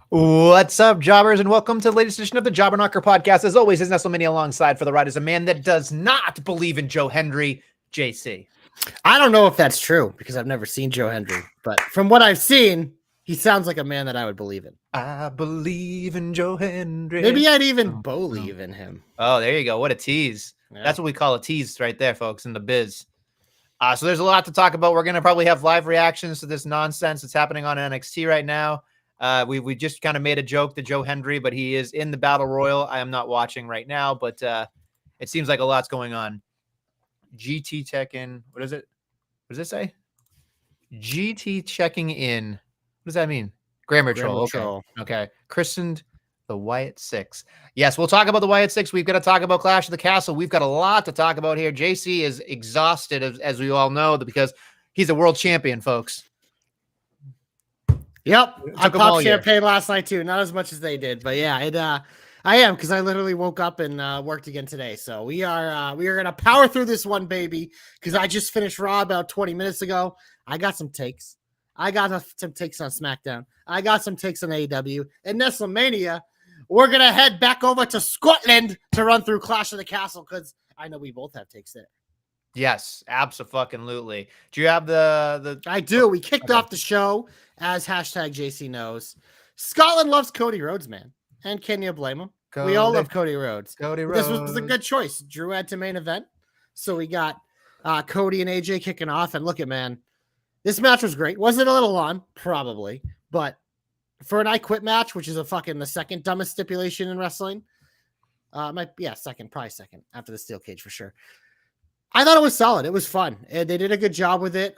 What's up, jobbers, and welcome to the latest edition of the Jobber Knocker podcast. As always, his Nestlemania alongside for the ride is a man that does not believe in Joe Hendry, JC. I don't know if that's true because I've never seen Joe Hendry, but from what I've seen, he sounds like a man that I would believe in. I believe in Joe Hendry. Maybe I'd even believe in him. Oh, there you go. What a tease. Yeah. That's what we call a tease right there, folks, in the biz. So there's a lot to talk about. We're going to probably have live reactions to this nonsense that's happening on NXT right now. We just kind of made a joke to Joe Hendry, but he is in the Battle Royal. I am not watching right now, but it seems like a lot's going on. GT check-in. What is it? What does it say? GT checking in. What does that mean? Grammar troll. Okay. Christened the Wyatt 6. Yes, we'll talk about the Wyatt 6. We've got to talk about Clash of the Castle. We've got a lot to talk about here. JC is exhausted, as we all know, because he's a world champion, folks. Yep, I popped champagne last night too. Not as much as they did, but yeah, I am because I literally woke up and worked again today. So we are gonna power through this one, baby. Because I just finished Raw about 20 minutes ago. I got some takes. I got some takes on SmackDown. I got some takes on AEW and Nestlemania. We're gonna head back over to Scotland to run through Clash of the Castle because I know we both have takes there. Yes, absolutely. Do you have the? I do. We kicked off the show. As hashtag JC knows, Scotland loves Cody Rhodes, man. And can you blame him? We all love Cody Rhodes. This was a good choice. Drew had to main event. So we got Cody and AJ kicking off. And look at, man, this match was great. Was it a little long? Probably. But for an I Quit match, which is the second dumbest stipulation in wrestling, probably second after the steel cage for sure. I thought it was solid. It was fun. They did a good job with it.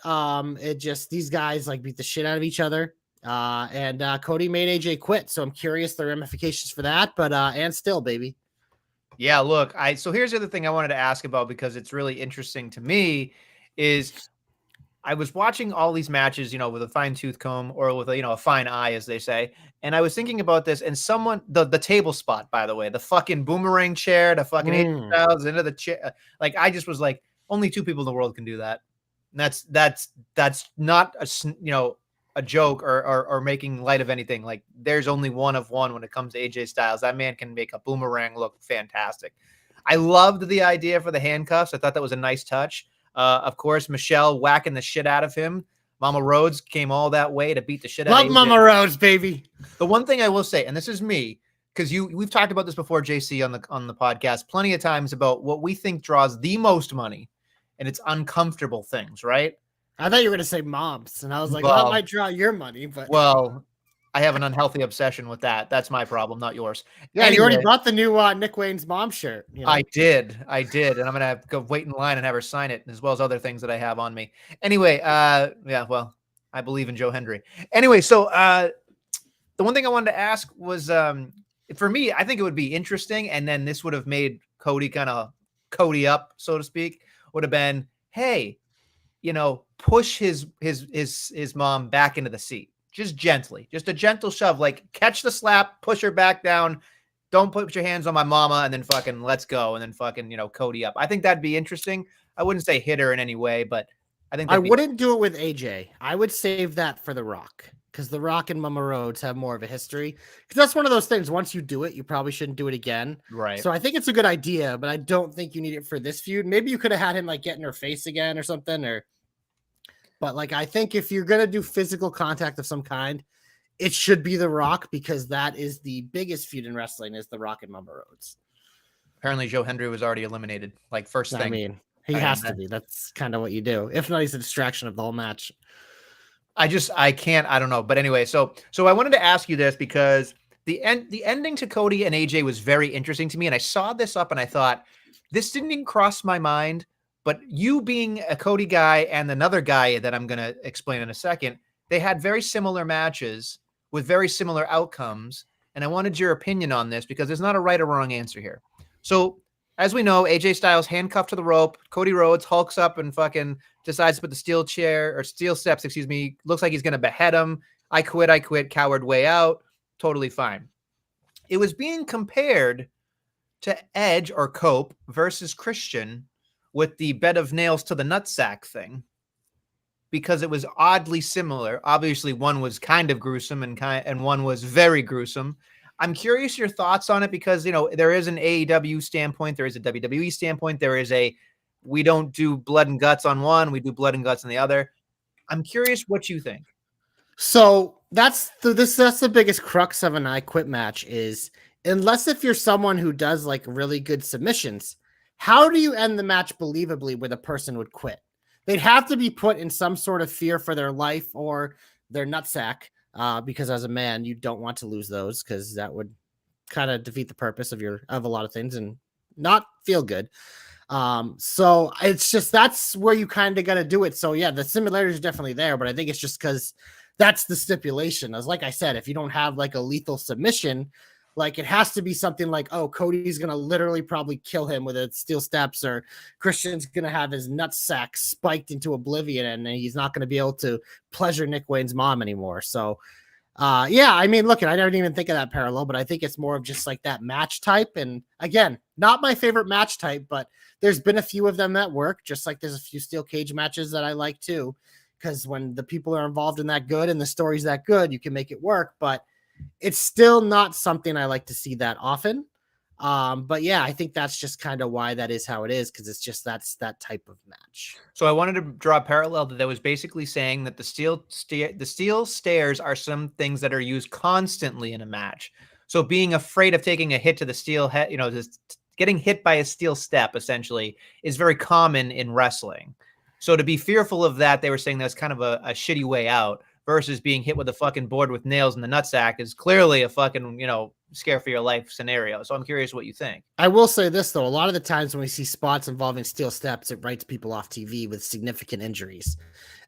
These guys beat the shit out of each other. And Cody made AJ quit. So I'm curious the ramifications for that, but and still, baby. Yeah, look, so here's the other thing I wanted to ask about because it's really interesting to me is I was watching all these matches, with a fine tooth comb or with a fine eye, as they say. And I was thinking about this and the table spot, by the way, the fucking boomerang chair, the fucking AJ Styles into the chair. I just was like, only two people in the world can do that. And that's not a joke or making light of anything. Like there's only one of one when it comes to AJ Styles. That man can make a boomerang look fantastic. I loved the idea for the handcuffs. I thought that was a nice touch. Of course, Michelle whacking the shit out of him. Mama Rhodes came all that way to beat the shit out of him. Love Mama Rhodes, baby. The one thing I will say, and this is me, because we've talked about this before, JC, on the podcast plenty of times about what we think draws the most money, and it's uncomfortable things, right? I thought you were going to say moms, and I was like, well, that might draw your money, but well, I have an unhealthy obsession with that. That's my problem, not yours. Yeah, anyway, you already bought the new Nick Wayne's mom shirt. I did, and I'm gonna go wait in line and have her sign it, as well as other things that I have on me. Anyway, well, I believe in Joe Hendry. Anyway, so the one thing I wanted to ask was, for me, I think it would be interesting, and then this would have made Cody kind of Cody up, so to speak. Would have been, hey, push his mom back into the seat. Just gently, just a gentle shove, like catch the slap, push her back down. Don't put your hands on my mama and then fucking let's go. And then fucking, Cody up. I think that'd be interesting. I wouldn't say hit her in any way, but I think I wouldn't do it with AJ. I would save that for The Rock because The Rock and Mama Rhodes have more of a history. Because that's one of those things. Once you do it, you probably shouldn't do it again. Right. So I think it's a good idea, but I don't think you need it for this feud. Maybe you could have had him get in her face again or something, or But like, I think if you're going to do physical contact of some kind, it should be The Rock, because that is the biggest feud in wrestling, is The Rock and Mama Rhodes. Apparently Joe Hendry was already eliminated. Like first thing. I mean, he has to be. That's kind of what you do. If not, he's a distraction of the whole match. I don't know. But anyway, so I wanted to ask you this because the ending to Cody and AJ was very interesting to me. And I saw this up and I thought, this didn't even cross my mind, but you being a Cody guy and another guy that I'm going to explain in a second, they had very similar matches with very similar outcomes. And I wanted your opinion on this because there's not a right or wrong answer here. So as we know, AJ Styles handcuffed to the rope. Cody Rhodes hulks up and fucking decides to put the steel steps, looks like he's going to behead him. I quit, coward way out. Totally fine. It was being compared to Edge or Cope versus Christian with the bed of nails to the nutsack thing because it was oddly similar. Obviously, one was kind of gruesome and one was very gruesome. I'm curious your thoughts on it because, there is an AEW standpoint. There is a WWE standpoint. There is we don't do blood and guts on one. We do blood and guts on the other. I'm curious what you think. So that's the biggest crux of an I Quit match is, unless if you're someone who does like really good submissions, how do you end the match believably where the person would quit? They'd have to be put in some sort of fear for their life or their nutsack. Because as a man, you don't want to lose those because that would kind of defeat the purpose of a lot of things and not feel good. So it's just, that's where you kind of got to do it. So yeah, the similarity is definitely there, but I think it's just because that's the stipulation. As like I said, if you don't have like a lethal submission, like it has to be something like, oh, Cody's going to literally probably kill him with a steel steps, or Christian's going to have his nutsack spiked into oblivion and he's not going to be able to pleasure Nick Wayne's mom anymore. So, yeah, I mean, look, I didn't even think of that parallel, but I think it's more of just like that match type. And again, not my favorite match type, but there's been a few of them that work, just like there's a few steel cage matches that I like too, because when the people are involved in that good and the story's that good, you can make it work. But it's still not something I like to see that often. But yeah, I think that's just kind of why that is how it is, because it's just that's that type of match. So I wanted to draw a parallel that was basically saying that the steel stairs are some things that are used constantly in a match. So being afraid of taking a hit to the steel head, just getting hit by a steel step essentially is very common in wrestling. So to be fearful of that, they were saying that's kind of a shitty way out. Versus being hit with a fucking board with nails in the nutsack is clearly a fucking, scare for your life scenario. So I'm curious what you think. I will say this, though. A lot of the times when we see spots involving steel steps, it writes people off TV with significant injuries.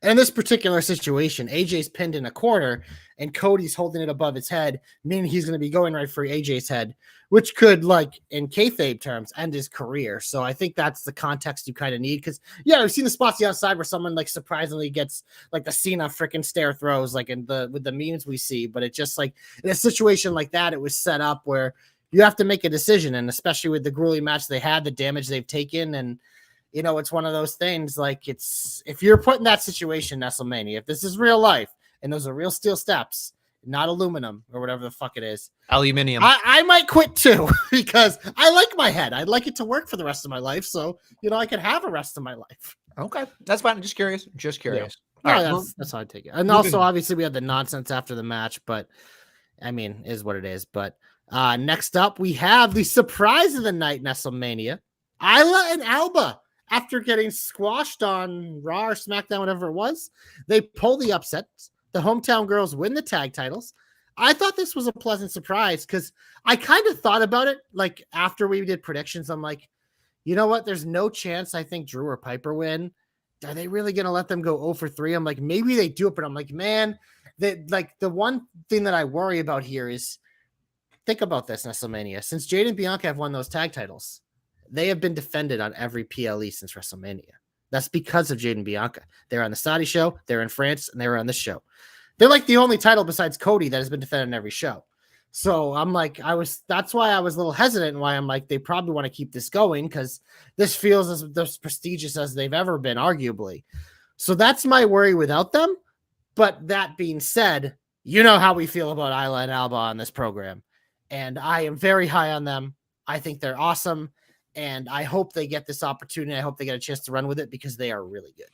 And in this particular situation, AJ's pinned in a corner and Cody's holding it above his head, meaning he's going to be going right for AJ's head, which could, like, in kayfabe terms, end his career. So I think that's the context you kind of need. Because, yeah, we've seen the spots outside where someone, like, surprisingly gets, like, the Cena freaking stare throws, like, with the memes we see. But it just, like, in a situation like that, it was set up where you have to make a decision. And especially with the grueling match they had, the damage they've taken, and it's one of those things, like, if you're put in that situation, Nestlemania, if this is real life and those are real steel steps, not aluminum or whatever the fuck it is, aluminium, I might quit too, because I like my head. I'd like it to work for the rest of my life. So, I could have a rest of my life. Okay. That's fine. Just curious. Yeah. Right, that's how I take it. And also, obviously, we had the nonsense after the match, but I mean, is what it is. But next up, we have the surprise of the night, Nestlemania, Isla and Alba. After getting squashed on Raw or SmackDown, whatever it was, they pull the upset. The hometown girls win the tag titles. I thought this was a pleasant surprise because I kind of thought about it. Like, after we did predictions, I'm like, you know what? There's no chance I think Drew or Piper win. Are they really going to let them go 0 for 3? I'm like, maybe they do it, but I'm like, man, the one thing that I worry about here is, think about this, Nestlemania. Since Jade and Bianca have won those tag titles, they have been defended on every PLE since WrestleMania. That's because of Jade and Bianca. They're on the Saudi show, they're in France, and they were on this show. They're like the only title besides Cody that has been defended on every show. So I'm like, that's why I was a little hesitant, and why I'm like, they probably want to keep this going, because this feels as prestigious as they've ever been, arguably. So that's my worry without them. But that being said, you know how we feel about Isla and Alba on this program. And I am very high on them. I think they're awesome. And I hope they get this opportunity. I hope they get a chance to run with it, because they are really good.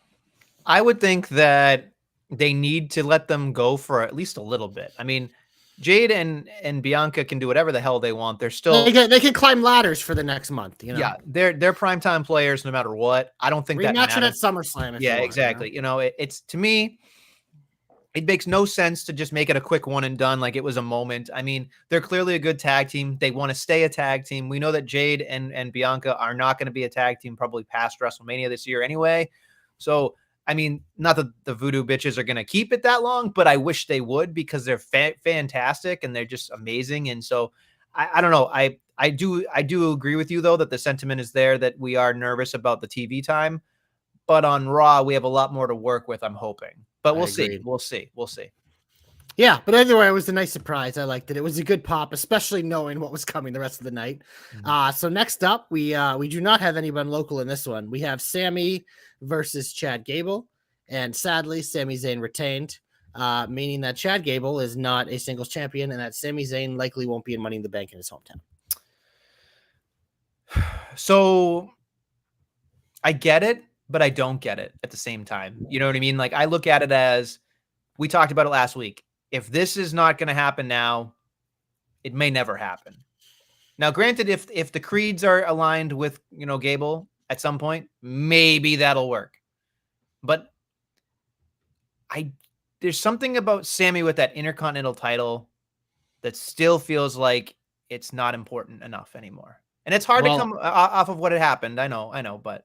I would think that they need to let them go for at least a little bit. I mean, Jade and Bianca can do whatever the hell they want. They're still they can climb ladders for the next month. You know, yeah, they're primetime players no matter what. I don't think that rematch it matters. at SummerSlam. If Yeah, you want, exactly. You know, it's to me, it makes no sense to just make it a quick one and done like it was a moment. I mean, they're clearly a good tag team. They want to stay a tag team. We know that Jade and Bianca are not going to be a tag team probably past WrestleMania this year anyway. So, I mean, not that the Voodoo bitches are going to keep it that long, but I wish they would because they're fantastic and they're just amazing. And so I don't know. I do agree with you though, that the sentiment is there that we are nervous about the TV time, but on Raw, we have a lot more to work with. I'm hoping. But we'll see. We'll see. We'll see. Yeah, but anyway, it was a nice surprise. I liked it. It was a good pop, especially knowing what was coming the rest of the night. So next up, we do not have anyone local in this one. We have Sami versus Chad Gable, and sadly, Sami Zayn retained, meaning that Chad Gable is not a singles champion, and that Sami Zayn likely won't be in Money in the Bank in his hometown. So I get it, but I don't get it at the same time. You know what I mean? Like I look at it as we talked about it last week. If this is not going to happen now, it may never happen. Now, granted, if the creeds are aligned with, Gable at some point, maybe that'll work. But there's something about Sami with that Intercontinental title that still feels like it's not important enough anymore. And it's hard to come off of what had happened. I know, but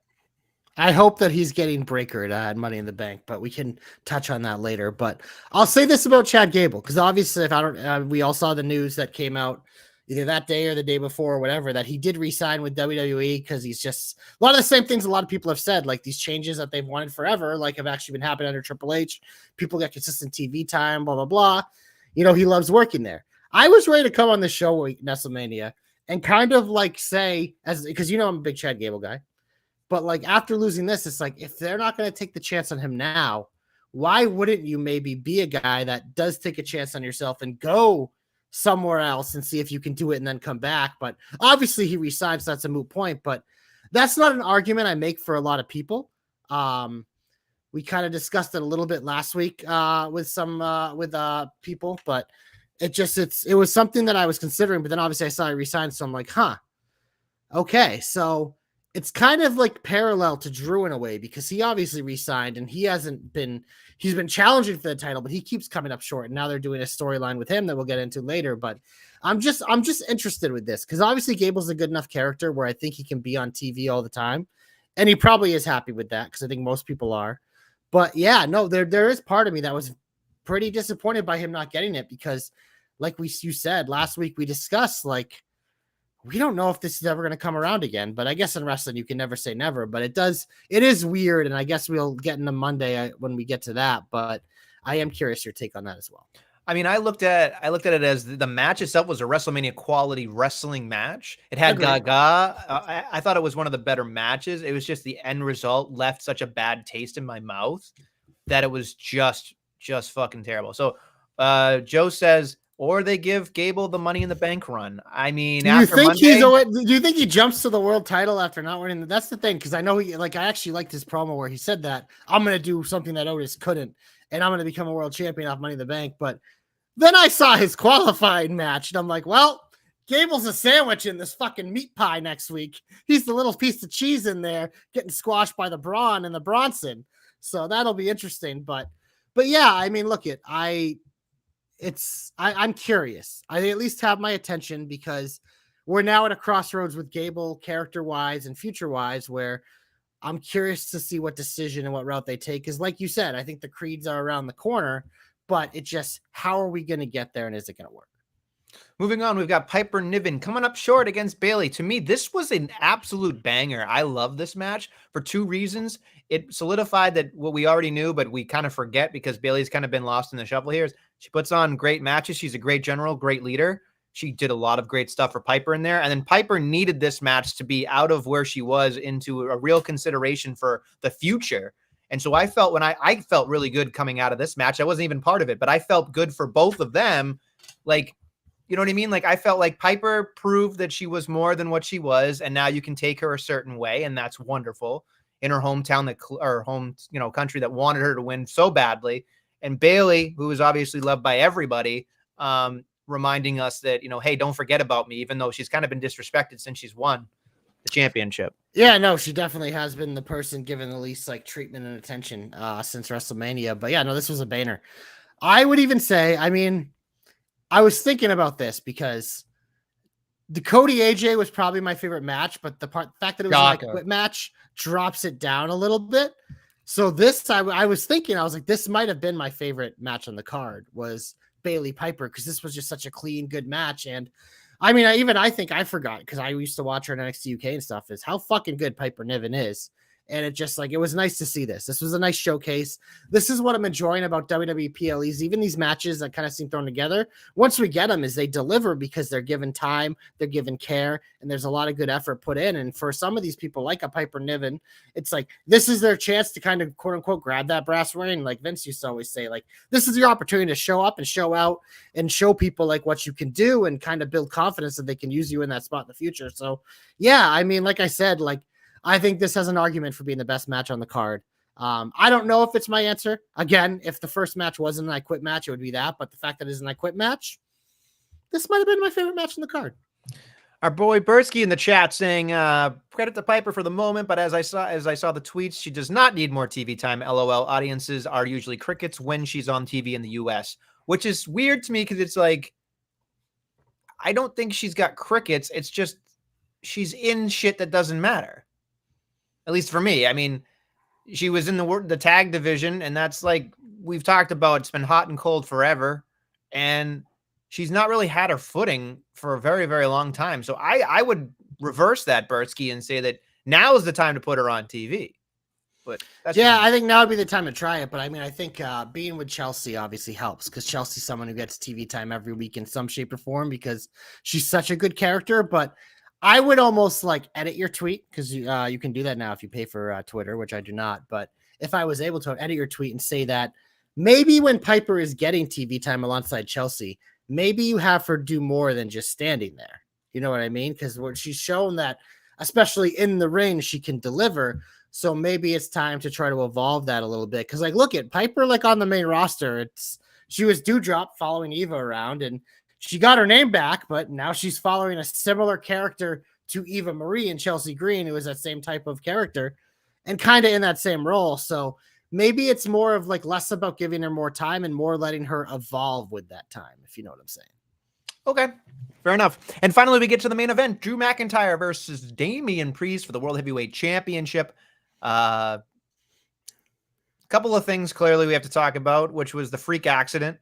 I hope that he's getting breakered at Money in the Bank, but we can touch on that later. But I'll say this about Chad Gable, because obviously, we all saw the news that came out either that day or the day before or whatever, that he did re-sign with WWE because he's just a lot of the same things a lot of people have said, like these changes that they've wanted forever, like have actually been happening under Triple H. People get consistent TV time, blah, blah, blah. He loves working there. I was ready to come on the show with Nestlemania and kind of like say, because I'm a big Chad Gable guy. But like after losing this, it's like, if they're not going to take the chance on him now, why wouldn't you maybe be a guy that does take a chance on yourself and go somewhere else and see if you can do it and then come back? But obviously he resigns, so that's a moot point. But that's not an argument I make for a lot of people. We kind of discussed it a little bit last week with people, but it was something that I was considering. But then obviously I saw he resigned, so I'm like, okay, so. It's kind of like parallel to Drew in a way, because he obviously re-signed and he's been challenging for the title, but he keeps coming up short. And now they're doing a storyline with him that we'll get into later. But I'm just interested with this because obviously Gable's a good enough character where I think he can be on TV all the time. And he probably is happy with that because I think most people are. But yeah, no, there is part of me that was pretty disappointed by him not getting it because like you said, last week we discussed like, we don't know if this is ever going to come around again, but I guess in wrestling, you can never say never, but it is weird. And I guess we'll get into Monday when we get to that, but I am curious your take on that as well. I mean, I looked at it as the match itself was a WrestleMania quality wrestling match. It had Gaga. I thought it was one of the better matches. It was just the end result left such a bad taste in my mouth that it was just fucking terrible. So Joe says, or they give Gable the Money in the Bank run. I mean, do you think he jumps to the world title after not winning? That's the thing, because I know I actually liked his promo where he said that I'm going to do something that Otis couldn't, and I'm going to become a world champion off Money in the Bank. But then I saw his qualifying match, and I'm like, well, Gable's a sandwich in this fucking meat pie next week. He's the little piece of cheese in there getting squashed by the Braun and the Bronson. So that'll be interesting. But yeah, I mean, look, I'm curious. I at least have my attention because we're now at a crossroads with Gable character-wise and future-wise where I'm curious to see what decision and what route they take. Because like you said, I think the creeds are around the corner, but it just, how are we going to get there and is it going to work? Moving on, we've got Piper Niven coming up short against Bayley. To me, this was an absolute banger. I love this match for two reasons. It solidified that what we already knew, but we kind of forget because Bayley's kind of been lost in the shuffle here. She puts on great matches. She's a great general, great leader. She did a lot of great stuff for Piper in there. And then Piper needed this match to be out of where she was into a real consideration for the future. And so I felt I felt really good coming out of this match. I wasn't even part of it, but I felt good for both of them. Like, you know what I mean? Like I felt like Piper proved that she was more than what she was. And now you can take her a certain way. And that's wonderful. in her hometown or home, country that wanted her to win so badly. And Bayley, who is obviously loved by everybody, reminding us that, hey, don't forget about me, even though she's kind of been disrespected since she's won the championship. Yeah, no, she definitely has been the person given the least like treatment and attention since WrestleMania. But yeah, no, this was a banger. I would even say, I mean, I was thinking about this because the Cody AJ was probably my favorite match, but the fact that it was like a quit match drops it down a little bit. So this, I was thinking, I was like, this might have been my favorite match on the card was Bayley Piper, because this was just such a clean, good match. And I mean, I think I forgot, because I used to watch her in NXT UK and stuff, is how fucking good Piper Niven is. And it just like, it was nice to see this. This was a nice showcase. This is what I'm enjoying about WWE PLEs. Even these matches that kind of seem thrown together, once we get them, is they deliver because they're given time, they're given care, and there's a lot of good effort put in. And for some of these people, like a Piper Niven, it's like, this is their chance to kind of quote unquote grab that brass ring. Like Vince used to always say, like, this is your opportunity to show up and show out and show people like what you can do and kind of build confidence that they can use you in that spot in the future. So yeah, I mean, like I said, like, I think this has an argument for being the best match on the card. I don't know if it's my answer. Again, if the first match wasn't an I Quit match, it would be that. But the fact that it is an I Quit match, this might have been my favorite match on the card. Our boy Bursky in the chat saying, credit to Piper for the moment, but as I saw the tweets, she does not need more TV time. LOL. Audiences are usually crickets when she's on TV in the US, which is weird to me because it's like, I don't think she's got crickets. It's just she's in shit that doesn't matter. At least for me. I mean, she was in the tag division, and that's like we've talked about. It's been hot and cold forever, and she's not really had her footing for a very, very long time. So I would reverse that, Bertsky, and say that now is the time to put her on TV. But that's I think now would be the time to try it. But I mean, I think being with Chelsea obviously helps, because Chelsea's someone who gets TV time every week in some shape or form because she's such a good character. But I would almost like edit your tweet, because you can do that now if you pay for Twitter, which I do not. But if I was able to edit your tweet and say that maybe when Piper is getting TV time alongside Chelsea, maybe you have her do more than just standing there. You know what I mean? Because she's shown that, especially in the ring, she can deliver. So maybe it's time to try to evolve that a little bit. Because like, look at Piper, like on the main roster, she was Dewdrop following Eva around, and she got her name back, but now she's following a similar character to Eva Marie and Chelsea Green, who is that same type of character and kind of in that same role. So maybe it's more of like less about giving her more time and more letting her evolve with that time, if you know what I'm saying. Okay, fair enough. And finally, we get to the main event: Drew McIntyre versus Damian Priest for the World Heavyweight Championship. Couple of things clearly we have to talk about, which was the freak accident.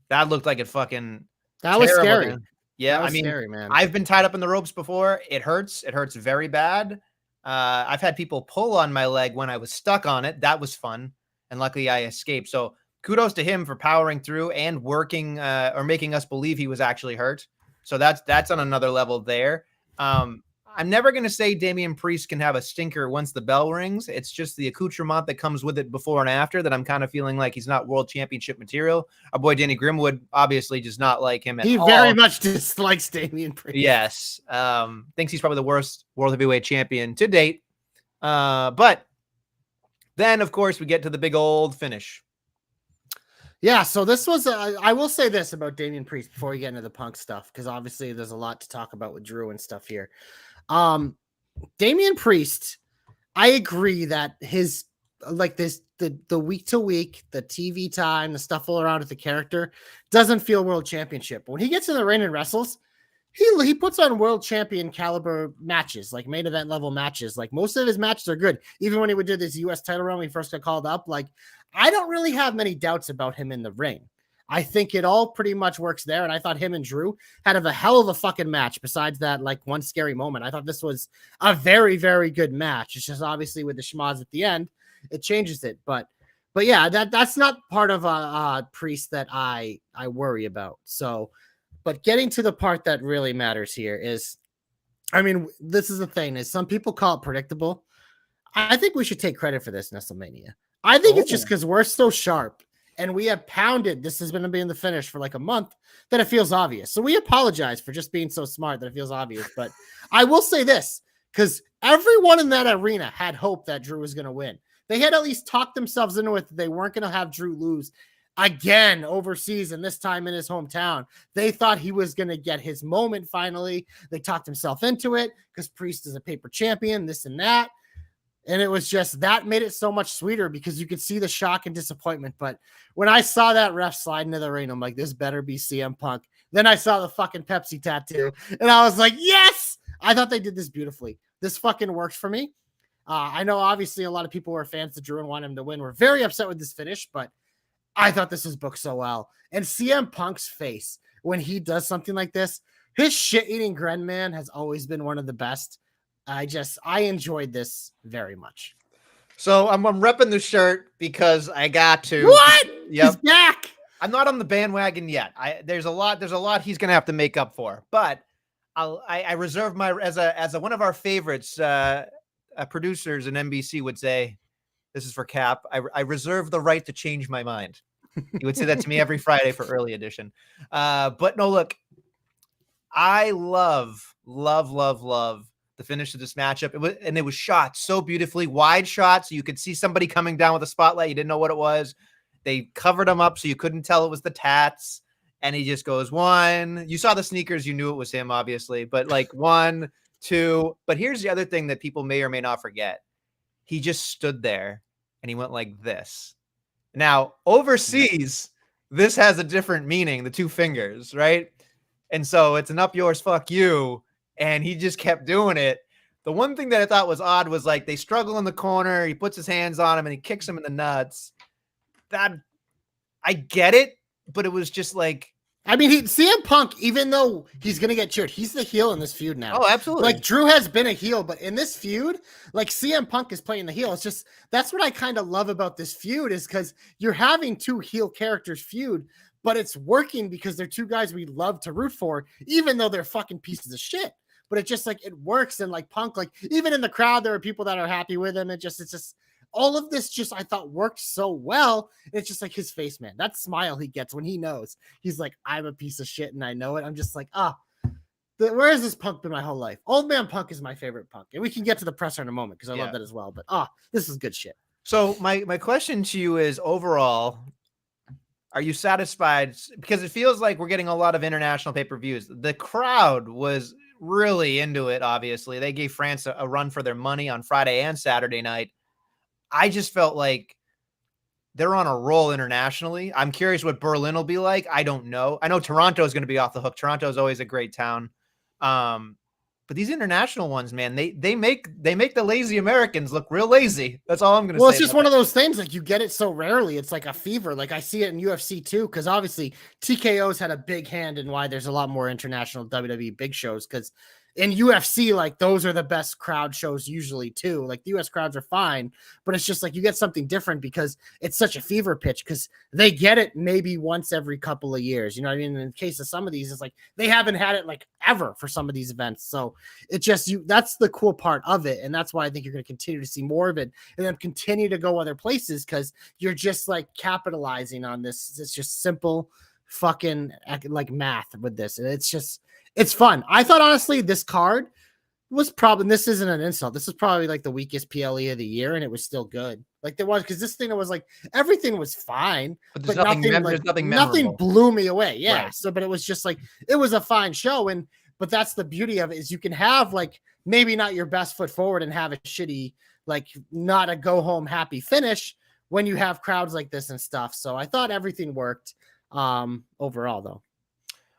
That looked like it fucking... That was scary. Man. Yeah, I mean, scary, man. I've been tied up in the ropes before. It hurts. It hurts very bad. I've had people pull on my leg when I was stuck on it. That was fun. And luckily I escaped. So kudos to him for powering through and working or making us believe he was actually hurt. So that's on another level there. I'm never going to say Damian Priest can have a stinker once the bell rings. It's just the accoutrement that comes with it before and after that I'm kind of feeling like he's not world championship material. Our boy Danny Grimwood obviously does not like him at all. He very much dislikes Damian Priest. Yes. Thinks he's probably the worst world heavyweight champion to date. But then, of course, we get to the big old finish. Yeah, so this was, I will say this about Damian Priest before we get into the Punk stuff, because obviously there's a lot to talk about with Drew and stuff here. Damian Priest, I agree that his, like this, the week to week, the TV time, the stuff all around with the character doesn't feel world championship. But when he gets in the ring and wrestles, he puts on world champion caliber matches, like main event level matches. Like most of his matches are good. Even when he would do this US title run when he first got called up, like I don't really have many doubts about him in the ring. I think it all pretty much works there. And I thought him and Drew had a hell of a fucking match besides that, like one scary moment. I thought this was a very, very good match. It's just obviously with the schmoz at the end, it changes it. But yeah, that's not part of a Priest that I worry about. So, but getting to the part that really matters here is, I mean, this is the thing is some people call it predictable. I think we should take credit for this, Nestlemania. I think it's just because we're so sharp and we have pounded this has been to be in the finish for like a month that it feels obvious. So we apologize for just being so smart that it feels obvious. But I will say this, because everyone in that arena had hope that Drew was going to win. They had at least talked themselves into it that they weren't going to have Drew lose again overseas, and this time in his hometown. They thought he was going to get his moment finally. They talked himself into it because Priest is a paper champion, this and that. And it was just, that made it so much sweeter because you could see the shock and disappointment. But when I saw that ref slide into the ring, I'm like, this better be CM Punk. Then I saw the fucking Pepsi tattoo and I was like, yes, I thought they did this beautifully. This fucking worked for me. I know obviously a lot of people who are fans of Drew and want him to win. We're very upset with this finish, but I thought this was booked so well. And CM Punk's face when he does something like this, his shit-eating grin, man, has always been one of the best. I enjoyed this very much. So I'm repping the shirt because I got to. What? Yep. He's back. I'm not on the bandwagon yet. There's a lot he's gonna have to make up for. But I reserve my as one of our favorites. Producers in NBC would say, this is for Cap. I reserve the right to change my mind. He would say that to me every Friday for early edition. But no, look, I love the finish of this matchup. It was shot so beautifully, wide shot, so you could see somebody coming down with a spotlight. You didn't know what it was. They covered him up so you couldn't tell it was the tats. And he just goes, one. You saw the sneakers, you knew it was him, obviously. But like 1, 2. But here's the other thing that people may or may not forget. He just stood there and he went like this. Now, overseas, this has a different meaning, the 2 fingers, right? And so it's an up yours, fuck you. And he just kept doing it. The one thing that I thought was odd was like they struggle in the corner. He puts his hands on him and he kicks him in the nuts. That I get it, but it was just like, I mean, CM Punk, even though he's going to get cheered, he's the heel in this feud now. Oh, absolutely. Like, Drew has been a heel, but in this feud, like, CM Punk is playing the heel. It's just, that's what I kind of love about this feud is because you're having 2 heel characters feud, but it's working because they're 2 guys we love to root for, even though they're fucking pieces of shit. But it just, like, it works. And, like, Punk, like, even in the crowd, there are people that are happy with him. It's just, all of this just, I thought, worked so well. It's just like his face, man. That smile he gets when he knows. He's like, I'm a piece of shit and I know it. I'm just like, where has this Punk been my whole life? Old Man Punk is my favorite Punk. And we can get to the presser in a moment because I love that as well. But, this is good shit. So my question to you is, overall, are you satisfied? Because it feels like we're getting a lot of international pay-per-views. The crowd was really into it, obviously. They gave France a run for their money on Friday and Saturday night. I just felt like they're on a roll internationally. I'm curious what Berlin will be like. I don't know. I know Toronto is going to be off the hook. Toronto is always a great town. But these international ones, man, they make the lazy Americans look real lazy. That's all I'm going to say. Well, it's just one of those things. Like, you get it so rarely. It's like a fever. Like, I see it in UFC too, because obviously TKO's had a big hand in why there's a lot more international WWE big shows. Because in UFC, like, those are the best crowd shows usually too. Like, the US crowds are fine, but it's just like you get something different because it's such a fever pitch because they get it maybe once every couple of years. You know what I mean? In the case of some of these, it's like they haven't had it like ever for some of these events. So it just, that's the cool part of it. And that's why I think you're going to continue to see more of it and then continue to go other places because you're just like capitalizing on this. It's just simple fucking like math with this. And it's fun. I thought, honestly, this card was probably, this isn't an insult. This is probably like the weakest PLE of the year, and it was still good. Like, there was, because this thing was like, everything was fine, but nothing blew me away. Yeah. Right. So, but it was just like, it was a fine show. But that's the beauty of it is you can have like, maybe not your best foot forward and have a shitty, like not a go home happy finish when you have crowds like this and stuff. So I thought everything worked overall though.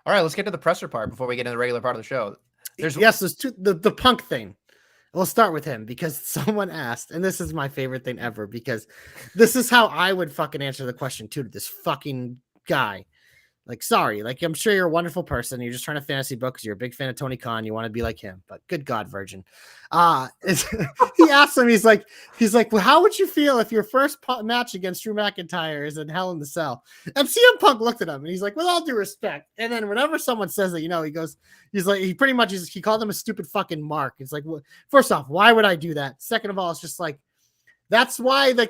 All right, let's get to the presser part before we get into the regular part of the show. There's the Punk thing. We'll start with him because someone asked, and this is my favorite thing ever because this is how I would fucking answer the question too to this fucking guy. Like, sorry, like, I'm sure you're a wonderful person. You're just trying to fantasy book because you're a big fan of Tony Khan. You want to be like him, but good God, virgin. He asked him, he's like, well, how would you feel if your first match against Drew McIntyre is in Hell in the Cell? And CM Punk looked at him and he's like, with all due respect. And then whenever someone says that, you know, he goes, he's like, he called him a stupid fucking mark. It's like, well, first off, why would I do that? Second of all, it's just like, that's why the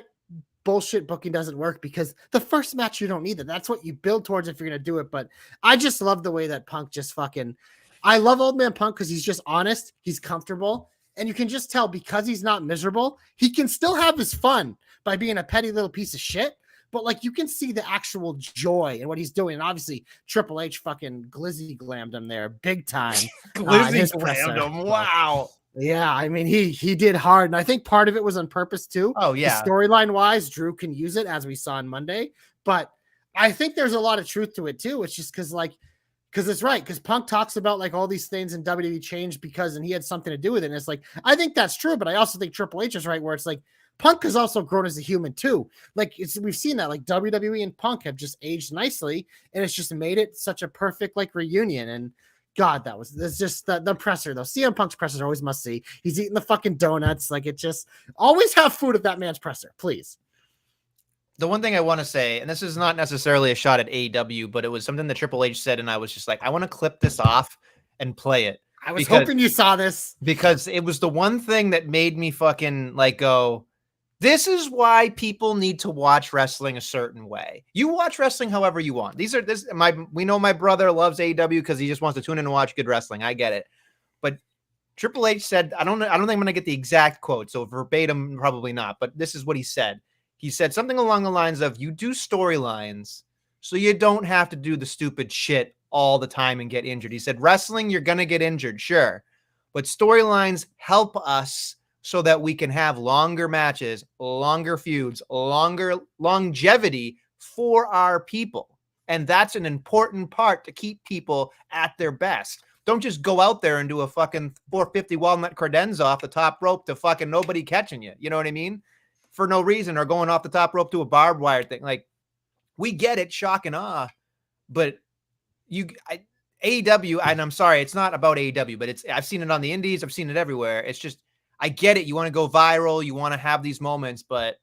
bullshit booking doesn't work because the first match you don't need that. That's what you build towards if you're gonna do it. But I just love the way that Punk just fucking. I love Old Man Punk because he's just honest. He's comfortable, And you can just tell because he's not miserable, he can still have his fun by being a petty little piece of shit. But like you can see the actual joy in what he's doing. And obviously Triple H fucking glizzy glammed him there big time. Glizzy glammed him. Wow. Yeah, I mean he did hard, and I think part of it was on purpose too. Oh yeah, storyline wise, Drew can use it as we saw on Monday, but I think there's a lot of truth to it too. It's just because it's right, because Punk talks about like all these things in WWE changed because, and he had something to do with it. And it's like I think that's true, but I also think Triple H is right where it's like Punk has also grown as a human too. Like we've seen that like WWE and Punk have just aged nicely, and it's just made it such a perfect like reunion. And God, that's just the presser though. CM Punk's pressers always must see. He's eating the fucking donuts. Like it just always have food at that man's presser, please. The one thing I want to say, and this is not necessarily a shot at AEW, but it was something that Triple H said, and I was just like, I want to clip this off and play it. I was hoping you saw this because it was the one thing that made me fucking like go, this is why people need to watch wrestling a certain way. You watch wrestling however you want. We know my brother loves AEW because he just wants to tune in and watch good wrestling. I get it. But Triple H said, I don't think I'm going to get the exact quote, so verbatim, probably not. But this is what he said. He said something along the lines of, you do storylines so you don't have to do the stupid shit all the time and get injured. He said, wrestling, you're going to get injured, sure. But storylines help us so that we can have longer matches, longer feuds, longer longevity for our people. And that's an important part to keep people at their best. Don't just go out there and do a fucking 450 walnut credenza off the top rope to fucking nobody catching you. You know what I mean? For no reason, or going off the top rope to a barbed wire thing. Like, we get it, shock and awe, but AEW, and I'm sorry, it's not about AEW, but I've seen it on the indies. I've seen it everywhere. It's just, I get it. You want to go viral. You want to have these moments, but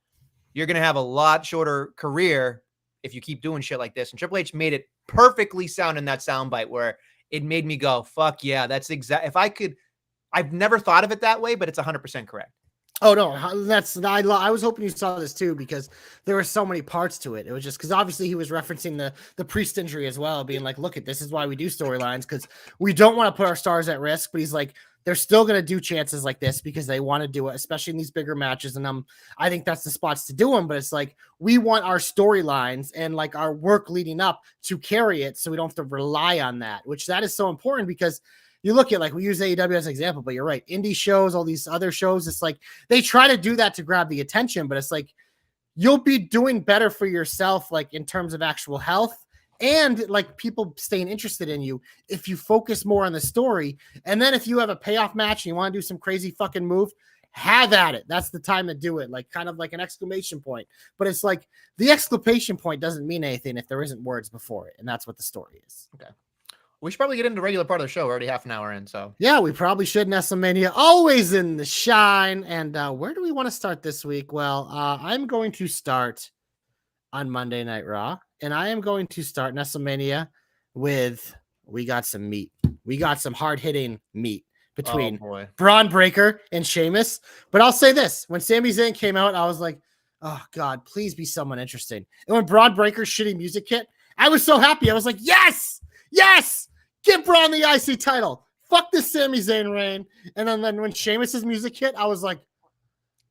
you're going to have a lot shorter career if you keep doing shit like this. And Triple H made it perfectly sound in that soundbite where it made me go, fuck yeah, that's exact. If I could, I've never thought of it that way, but it's 100% correct. Oh no, I was hoping you saw this too, because there were so many parts to it. It was just because obviously he was referencing the Priest injury as well, being like, look at this is why we do storylines, because we don't want to put our stars at risk. But he's like, they're still going to do chances like this because they want to do it, especially in these bigger matches. And I think that's the spots to do them. But it's like, we want our storylines and like our work leading up to carry it, so we don't have to rely on that, which that is so important. Because you look at, like, we use AEW as an example, but you're right. Indie shows, all these other shows, it's like they try to do that to grab the attention, but it's like you'll be doing better for yourself, like in terms of actual health and like people staying interested in you if you focus more on the story. And then if you have a payoff match and you want to do some crazy fucking move, have at it. That's the time to do it. Like kind of like an exclamation point. But it's like the exclamation point doesn't mean anything if there isn't words before it. And that's what the story is. Okay. We should probably get into the regular part of the show. We're already half an hour in, so. Yeah, we probably should. Nestlemania, always in the shine. And where do we want to start this week? Well, I'm going to start on Monday Night Raw. And I am going to start Nestlemania with, we got some meat. We got some hard-hitting meat between Braun Breaker and Sheamus. But I'll say this. When Sami Zayn came out, I was like, oh, God, please be someone interesting. And when Braun Breaker's shitty music hit, I was so happy. I was like, yes! Yes! Give Braun the IC title. Fuck this Sami Zayn reign. And then when Sheamus's music hit, I was like,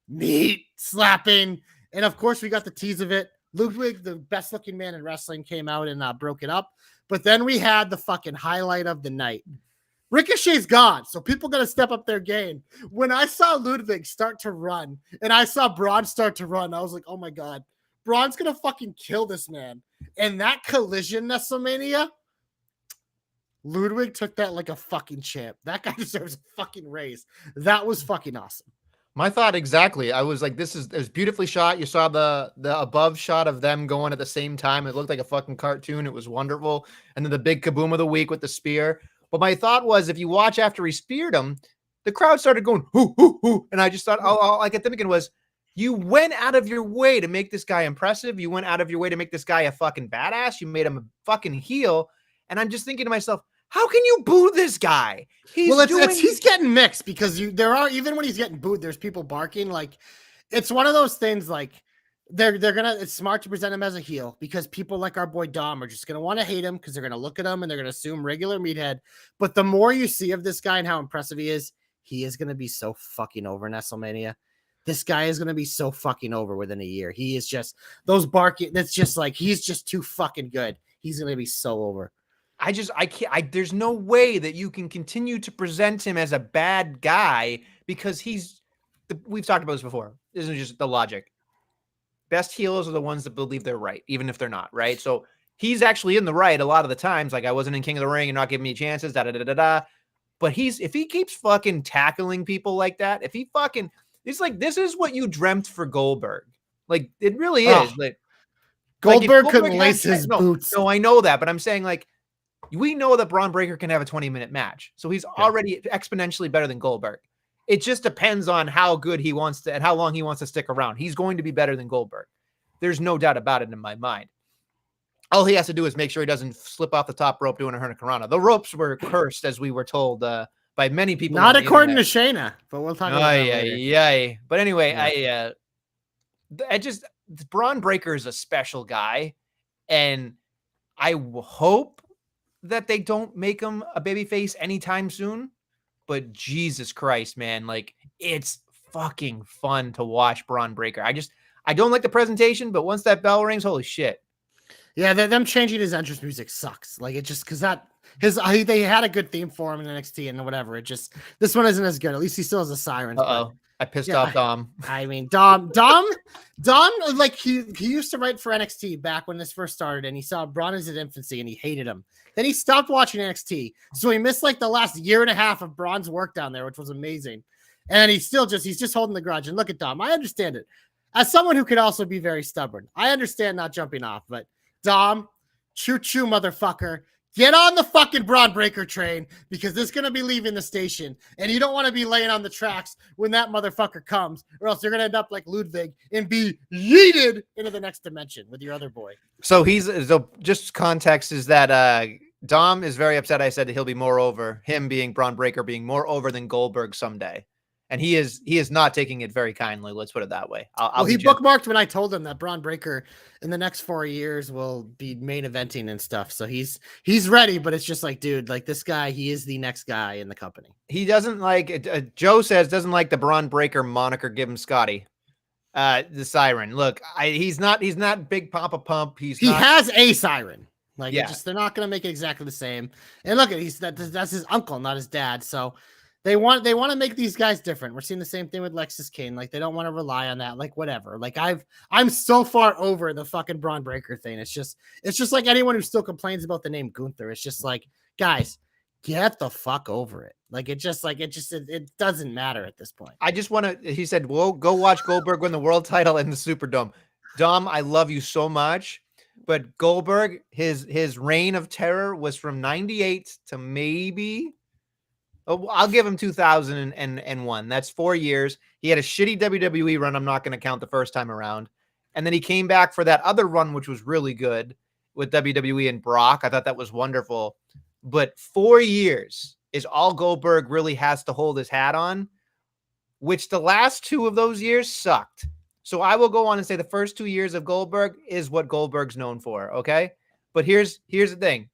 meat slapping. And of course, we got the tease of it. Ludwig, the best looking man in wrestling, came out and broke it up. But then we had the fucking highlight of the night. Ricochet's gone, so people got to step up their game. When I saw Ludwig start to run and I saw Braun start to run, I was like, oh my God, Braun's going to fucking kill this man. And that collision, Nestlemania, Ludwig took that like a fucking champ. That guy deserves a fucking raise. That was fucking awesome. My thought exactly. I was like, it was beautifully shot. You saw the above shot of them going at the same time. It looked like a fucking cartoon. It was wonderful. And then the big kaboom of the week with the spear. But my thought was, if you watch after he speared him, the crowd started going, hoo, hoo, hoo. And I just thought, all I kept thinking was, you went out of your way to make this guy impressive. You went out of your way to make this guy a fucking badass. You made him a fucking heel. And I'm just thinking to myself, how can you boo this guy? He's getting mixed because even when he's getting booed, there's people barking. Like, it's one of those things. Like, it's smart to present him as a heel because people like our boy Dom are just gonna want to hate him because they're gonna look at him and they're gonna assume regular meathead. But the more you see of this guy and how impressive he is, he is going to be so fucking over in Nestlemania. This guy is going to be so fucking over within a year. He is just those barking. That's just like, he's just too fucking good. He's going to be so over. I can't, there's no way that you can continue to present him as a bad guy because we've talked about this before. This is just the logic. Best healers are the ones that believe they're right, even if they're not, right? So he's actually in the right a lot of the times. Like, I wasn't in King of the Ring and not giving me chances, da-da-da-da-da. But if he keeps fucking tackling people like that, it's like, this is what you dreamt for Goldberg. Like, it really is. Like, Goldberg couldn't lace his boots. No, I know that, but I'm saying, like, we know that Braun Breaker can have a 20-minute match. So he's already exponentially better than Goldberg. It just depends on how good he wants to and how long he wants to stick around. He's going to be better than Goldberg. There's no doubt about it in my mind. All he has to do is make sure he doesn't slip off the top rope doing a Hurricanrana. The ropes were cursed, as we were told by many people. Not according to Shayna, but we'll talk about that later. Yeah. But anyway, Braun Breaker is a special guy, and I hope that they don't make him a babyface anytime soon. But Jesus Christ, man, like, it's fucking fun to watch Braun Breaker. I don't like the presentation, but once that bell rings, holy shit. Yeah, them changing his entrance music sucks. Like, it just, because they had a good theme for him in NXT and whatever. This one isn't as good. At least he still has a siren. I pissed off Dom. I mean, Dom, like, he used to write for NXT back when this first started, and he saw Braun in his infancy and he hated him. Then he stopped watching NXT. So he missed like the last year and a half of Braun's work down there, which was amazing. And he's just holding the grudge. And look at Dom. I understand it. As someone who could also be very stubborn, I understand not jumping off, but Dom, choo-choo, motherfucker. Get on the fucking Braun Breaker train, because this is going to be leaving the station, and you don't want to be laying on the tracks when that motherfucker comes, or else you're going to end up like Ludwig and be yeeted into the next dimension with your other boy. So just context is that Dom is very upset. I said that he'll be more over, him being Braun Breaker being more over than Goldberg someday. And he is not taking it very kindly. Let's put it that way. He bookmarked when I told him that Braun Breaker in the next 4 years will be main eventing and stuff. So he's ready, but it's just like, dude, like, this guy, he is the next guy in the company. He doesn't like, Joe says, doesn't like the Braun Breaker moniker. Give him Scotty, the siren. Look, he's not Big Papa Pump. He has a siren. Like, they're not going to make it exactly the same. And look, that's his uncle, not his dad. So They want to make these guys different. We're seeing the same thing with Lexis Kane. Like, they don't want to rely on that. Like, whatever. Like, I'm so far over the fucking Braun Breaker thing. It's just like anyone who still complains about the name Gunther. It's just like, guys, get the fuck over it. Like, it doesn't matter at this point. I just want to, he said, well, go watch Goldberg win the world title in the Superdome. Dom, I love you so much. But Goldberg, his reign of terror was from 98 to maybe, I'll give him 2001. That's 4 years. He had a shitty WWE run. I'm not going to count the first time around. And then he came back for that other run, which was really good with WWE and Brock. I thought that was wonderful. But 4 years is all Goldberg really has to hold his hat on, which the last 2 of those years sucked. So I will go on and say the first 2 years of Goldberg is what Goldberg's known for. Okay. But here's the thing.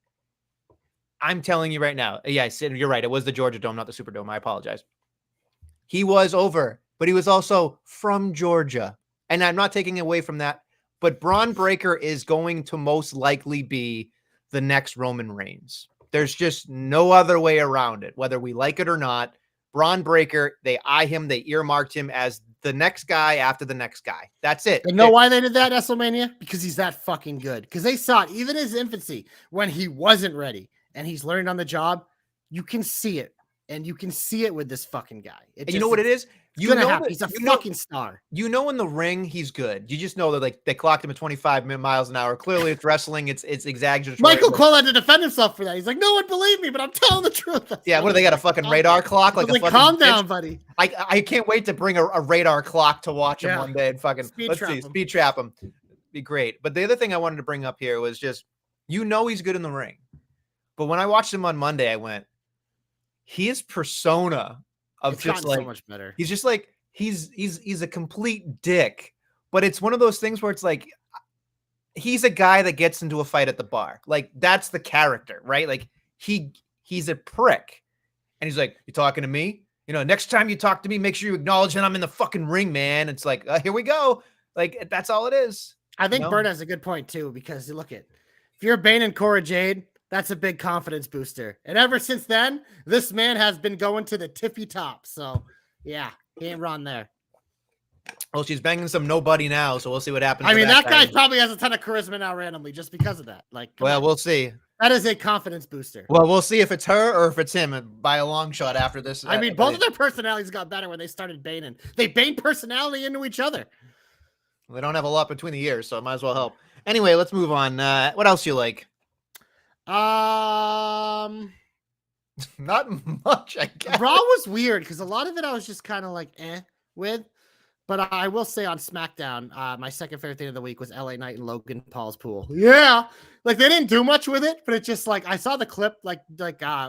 I'm telling you right now. Yeah, you're right. It was the Georgia Dome, not the Superdome. I apologize. He was over, but he was also from Georgia. And I'm not taking away from that. But Braun Breaker is going to most likely be the next Roman Reigns. There's just no other way around it, whether we like it or not. Braun Breaker, they eye him, they earmarked him as the next guy after the next guy. That's it. You know why they did that, Nestlemania? Because he's that fucking good. Because they saw it, even in his infancy, when he wasn't ready. And he's learning on the job. You can see it. And you can see it with this fucking guy. You know what it is? He's a fucking star. You know, in the ring, he's good. You just know that, like, they clocked him at 25 miles an hour. Clearly, it's wrestling. It's exaggerated. Michael Cole had to defend himself for that. He's like, no one believed me, but I'm telling the truth. Yeah, what do they got? A fucking radar clock? Like calm down, buddy. I can't wait to bring a radar clock to watch him one day and fucking speed trap him. Be great. But the other thing I wanted to bring up here was just, he's good in the ring. But when I watched him on Monday, I went, his persona of just like, so much better. He's just like, he's a complete dick, but it's one of those things where it's like, he's a guy that gets into a fight at the bar. Like, that's the character, right? Like, he's a prick. And he's like, you talking to me? next time you talk to me, make sure you acknowledge that I'm in the fucking ring, man. It's like, here we go. Like, that's all it is. I think Bert has a good point too, because you look at, if you're Bane and Cora Jade, that's a big confidence booster. And ever since then, this man has been going to the tippy top. So yeah, he ain't wrong there. Well, she's banging some nobody now, so we'll see what happens. I mean, that guy probably has a ton of charisma now randomly just because of that. Like, well, we'll see. That is a confidence booster. Well, we'll see if it's her or if it's him by a long shot after this. I mean, both of their personalities got better when they started baning. They bane personality into each other. They don't have a lot between the years, so it might as well help. Anyway, let's move on. What else you like? Not much, I guess. Raw was weird because a lot of it I was just kind of like with. But I will say on SmackDown, my second favorite thing of the week was LA Knight and Logan Paul's pool. Yeah. Like they didn't do much with it, but it just like I saw the clip like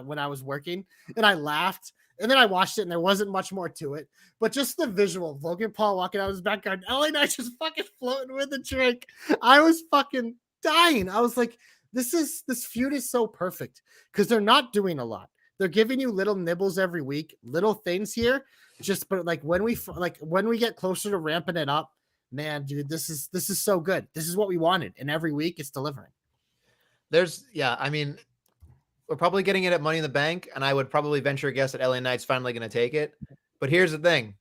when I was working and I laughed. And then I watched it and there wasn't much more to it. But just the visual of Logan Paul walking out of his backyard, LA Knight just fucking floating with a drink. I was fucking dying. I was like, this feud is so perfect because they're not doing a lot. They're giving you little nibbles every week, little things here. Just but like when we get closer to ramping it up, man, dude, this is so good. This is what we wanted, and every week it's delivering. I mean, we're probably getting it at Money in the Bank, and I would probably venture a guess that LA Knight's finally going to take it. But here's the thing: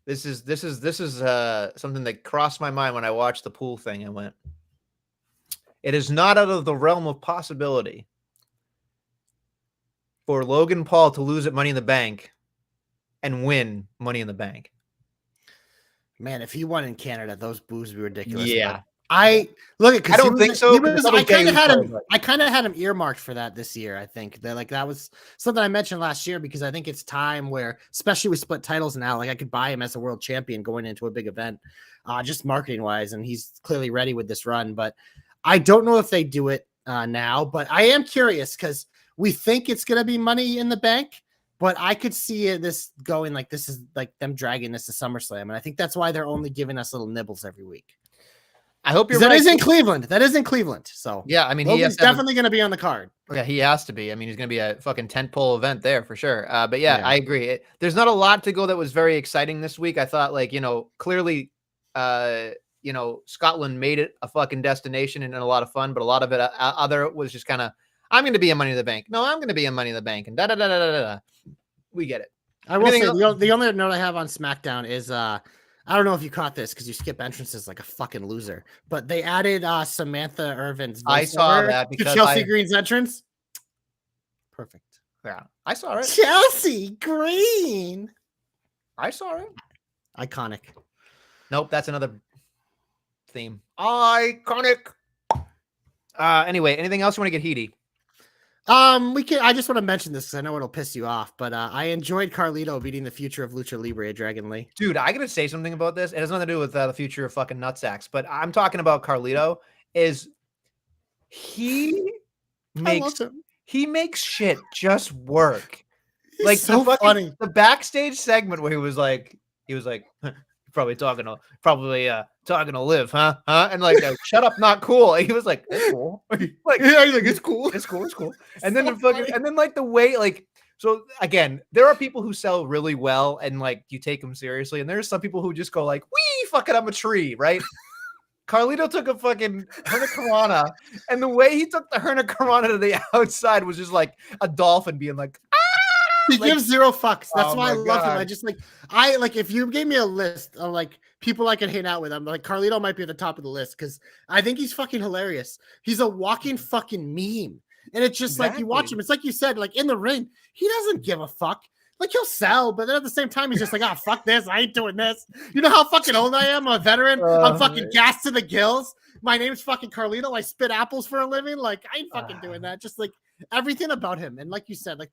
this is something that crossed my mind when I watched the pool thing. I went, it is not out of the realm of possibility for Logan Paul to lose at Money in the Bank and win Money in the Bank. Man, if he won in Canada, those boos would be ridiculous. Yeah. I don't think so. I kind of had him earmarked for that this year. I think that was something I mentioned last year because I think it's time where, especially with split titles now, like I could buy him as a world champion going into a big event, just marketing wise, and he's clearly ready with this run. But I don't know if they do it now. But I am curious because we think it's going to be Money in the Bank, but I could see this going like this is like them dragging this to SummerSlam. And I think that's why they're only giving us little nibbles every week. I hope you're right. That is in Cleveland. So yeah, I mean, Logan's definitely going to be on the card. Yeah, he has to be. I mean, he's going to be a fucking tentpole event there for sure. But yeah, I agree. There's not a lot to go that was very exciting this week. I thought clearly, Scotland made it a fucking destination and a lot of fun, but a lot of it other was just kind of, I'm going to be in Money in the Bank. No, I'm going to be in Money in the Bank and da da da da da da. We get it. I will say the only note I have on SmackDown is I don't know if you caught this because you skip entrances like a fucking loser, but they added Samantha Irvin's voiceover. I saw that because to Chelsea Green's entrance. Perfect. Yeah, I saw it. Chelsea Green. I saw it. Iconic. Nope, that's another theme. Iconic. Anyway, anything else you want to get heaty? I just want to mention this because I know it'll piss you off, but I enjoyed Carlito beating the future of Lucha Libre at Dragon Lee. Dude, I gotta say something about this. It has nothing to do with the future of fucking nutsacks, but I'm talking about Carlito. He makes shit just work. He's like so funny. The backstage segment where he was like, probably talking to Liv, huh? And like, shut up, not cool. And he was like, it's cool. He's like, it's cool. And then the way, like, so again, there are people who sell really well and like you take them seriously, and there's some people who just go like, wee, fuck it, I'm a tree, right? Carlito took a fucking Hurricanrana, and the way he took the Hurricanrana to the outside was just like a dolphin being like, he gives zero fucks. That's why I love him. I if you gave me a list of like people I could hang out with, I'm like Carlito might be at the top of the list because I think he's fucking hilarious. He's a walking fucking meme. And it's just like you watch him, it's like you said, like in the ring, he doesn't give a fuck. Like he'll sell, but then at the same time, he's just like, fuck this. I ain't doing this. You know how fucking old I am? I'm a veteran. I'm fucking gassed to the gills. My name's fucking Carlito. I spit apples for a living. Like I ain't fucking doing that. Just like everything about him. And like you said, like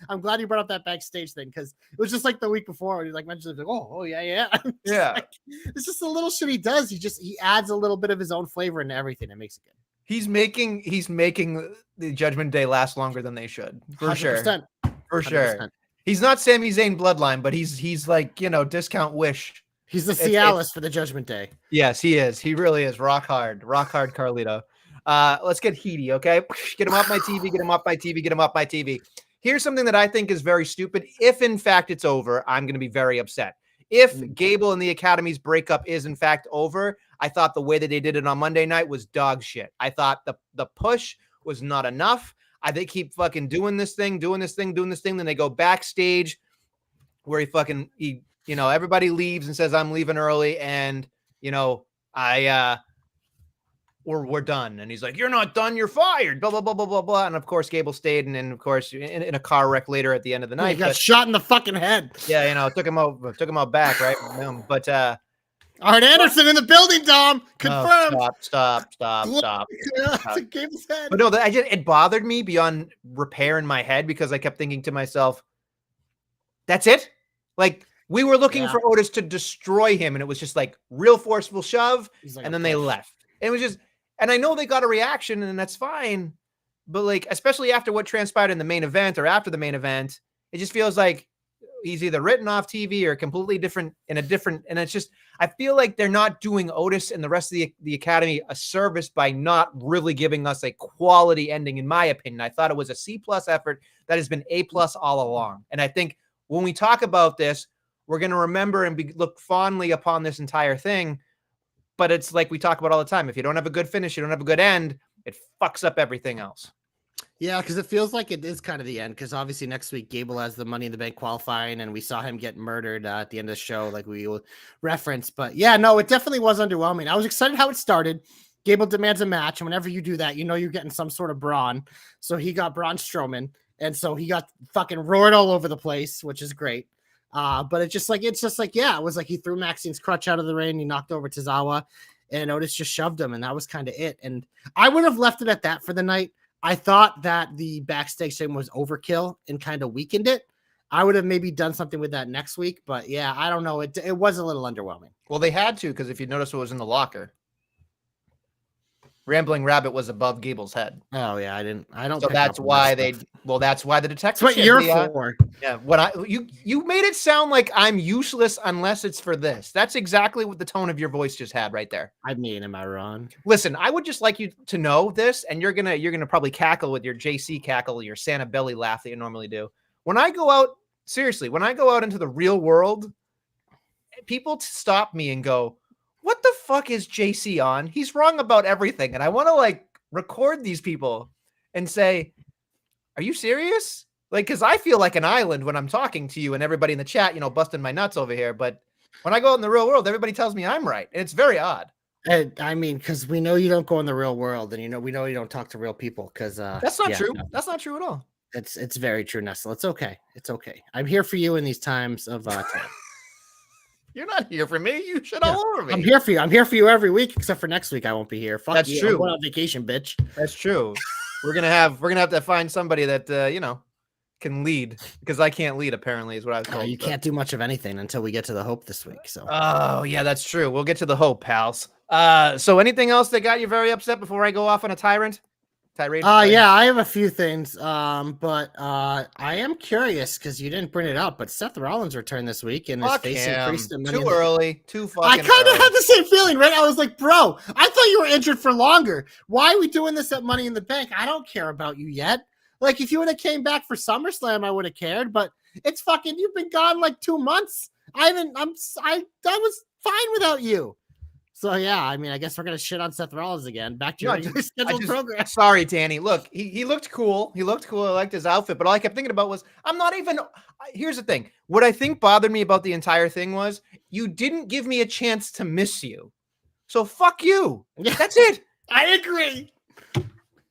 I'm glad you brought up that backstage thing because it was just like the week before when he like mentioned like, oh yeah. Yeah. Like, it's just a little shit he does. He adds a little bit of his own flavor into everything. It makes it good. He's making the Judgment Day last longer than they should. For 100%. Sure. For 100%. Sure. He's not Sami Zayn bloodline, but he's like, discount Wish. He's the Cialis for the Judgment Day. Yes, he is. He really is. Rock hard Carlito. Let's get heaty, okay? Get him off my TV. here's something that I think is very stupid. If in fact it's over, I'm going to be very upset. If Gable and the Academy's breakup is in fact over, I thought the way that they did it on Monday night was dog shit. I thought the push was not enough. They keep fucking doing this thing. Then they go backstage where everybody leaves and says, I'm leaving early. And, we're done. And he's like, you're not done. You're fired. Blah, blah, blah, blah, blah, blah. And of course, Gable stayed. And then, of course, in a car wreck later at the end of the night. He got shot in the fucking head. Yeah, took him out back, right? But Art Anderson in the building, Dom. Confirmed. Oh, stop. To Gable's head. But no, it bothered me beyond repair in my head because I kept thinking to myself, that's it? Like, we were looking for Otis to destroy him, and it was just like real forceful shove, and then they left. It was just, and I know they got a reaction, and that's fine, but like, especially after what transpired in the main event or after the main event, it just feels like he's either written off TV or completely different, and it's just, I feel like they're not doing Otis and the rest of the Academy a service by not really giving us a quality ending, in my opinion. I thought it was a C+ effort that has been A+ all along. And I think when we talk about this, we're going to remember and look fondly upon this entire thing. But it's like we talk about all the time. If you don't have a good finish, you don't have a good end, it fucks up everything else. Yeah, because it feels like it is kind of the end. Because obviously next week, Gable has the Money in the Bank qualifying, and we saw him get murdered at the end of the show, like we will reference. But yeah, no, it definitely was underwhelming. I was excited how it started. Gable demands a match, and whenever you do that, you're getting some sort of Braun. So he got Braun Strowman, and so he got fucking roared all over the place, which is great. But it was like he threw Maxine's crutch out of the ring, he knocked over Tozawa, and Otis just shoved him, and that was kind of it. And I would have left it at that for the night. I thought that the backstage thing was overkill and kind of weakened it. I would have maybe done something with that next week, but yeah, I don't know. It was a little underwhelming. Well, they had to, because if you notice what was in the locker, Rambling Rabbit was above Gable's head. Oh yeah, I don't. So that's why that's why the detective. That's what you're for. Yeah. You made it sound like I'm useless unless it's for this. That's exactly what the tone of your voice just had right there. I mean, am I wrong? Listen, I would just like you to know this, and you're gonna probably cackle with your JC cackle, your Santa belly laugh that you normally do. When I go out into the real world, people stop me and go, what the fuck is JC on? He's wrong about everything. And I want to record these people and say, are you serious? Cause I feel like an island when I'm talking to you and everybody in the chat, busting my nuts over here. But when I go out in the real world, everybody tells me I'm right. And it's very odd. I mean, cause we know you don't go in the real world, and we know you don't talk to real people. Cause that's not true. No. That's not true at all. It's very true, Nestle. It's okay. It's okay. I'm here for you in these times of time. You're not here for me. You shit all over me. I'm here for you. I'm here for you every week, except for next week. I won't be here. Fuck That's you. true. I'm going on vacation, bitch. That's true. We're gonna have to find somebody that can lead, because I can't lead. Apparently, is what I was told. You can't do much of anything until we get to the Hope this week. So. Oh yeah, that's true. We'll get to the Hope, pals. So anything else that got you very upset before I go off on a tirade? Yeah, I have a few things. But I am curious because you didn't bring it up, but Seth Rollins returned this week and is facing Priest. Too early. Too fucking. I kind of had the same feeling, right? I was like, bro, I thought you were injured for longer. Why are we doing this at Money in the Bank? I don't care about you yet. Like, if you would have came back for SummerSlam, I would have cared. But it's fucking. You've been gone like 2 months. I was fine without you. So, yeah, I mean, I guess we're going to shit on Seth Rollins again. Back to your scheduled program. Sorry, Danny. Look, he looked cool. He looked cool. I liked his outfit. But all I kept thinking about was, here's the thing. What I think bothered me about the entire thing was, you didn't give me a chance to miss you. So, fuck you. That's it. I agree.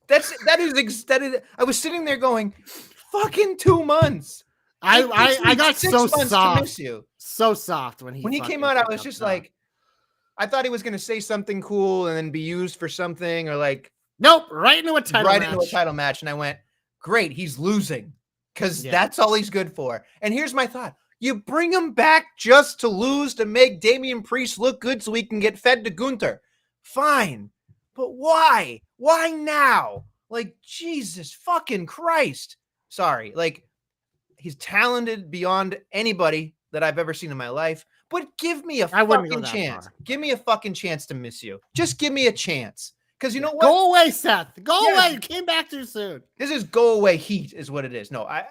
That is. I was sitting there going, fucking 2 months. I got so soft. To miss you. So soft when he came out. I was just like, I thought he was going to say something cool and then be used for something, or nope, right into a title match. And I went, great, he's losing, because that's all he's good for. And here's my thought. You bring him back just to lose, to make Damian Priest look good so he can get fed to Gunther. Fine. But why? Why now? Jesus fucking Christ. Sorry. He's talented beyond anybody that I've ever seen in my life. But give me a fucking chance. Give me a fucking chance to miss you. Just give me a chance. Because you know what? Go away, Seth. Go away. You came back too soon. This is go away heat is what it is. No, I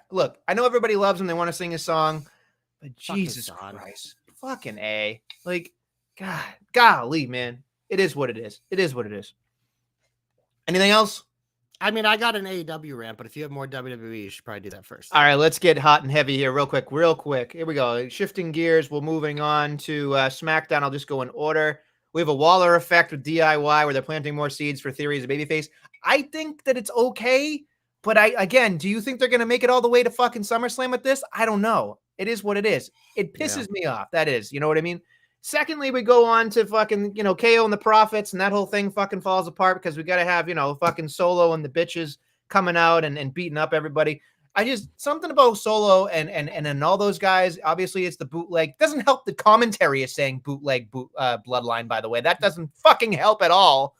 know everybody loves him. They want to sing his song. But Jesus Christ. Fucking A. Like, God, golly, man. It is what it is. It is what it is. Anything else? I mean, I got an AEW rant, but if you have more WWE, you should probably do that first. All right, let's get hot and heavy here real quick. Here we go. Shifting gears. We're moving on to SmackDown. I'll just go in order. We have a Waller effect with DIY where they're planting more seeds for Theory as a babyface. I think that it's okay, but do you think they're going to make it all the way to fucking SummerSlam with this? I don't know. It is what it is. It pisses me off. That is, you know what I mean? Secondly, we go on to fucking, KO and the Profits, and that whole thing fucking falls apart because we got to have, fucking Solo and the bitches coming out and beating up everybody. Something about Solo and all those guys, obviously it's the bootleg. Doesn't help the commentary is saying bootleg bloodline, by the way. That doesn't fucking help at all.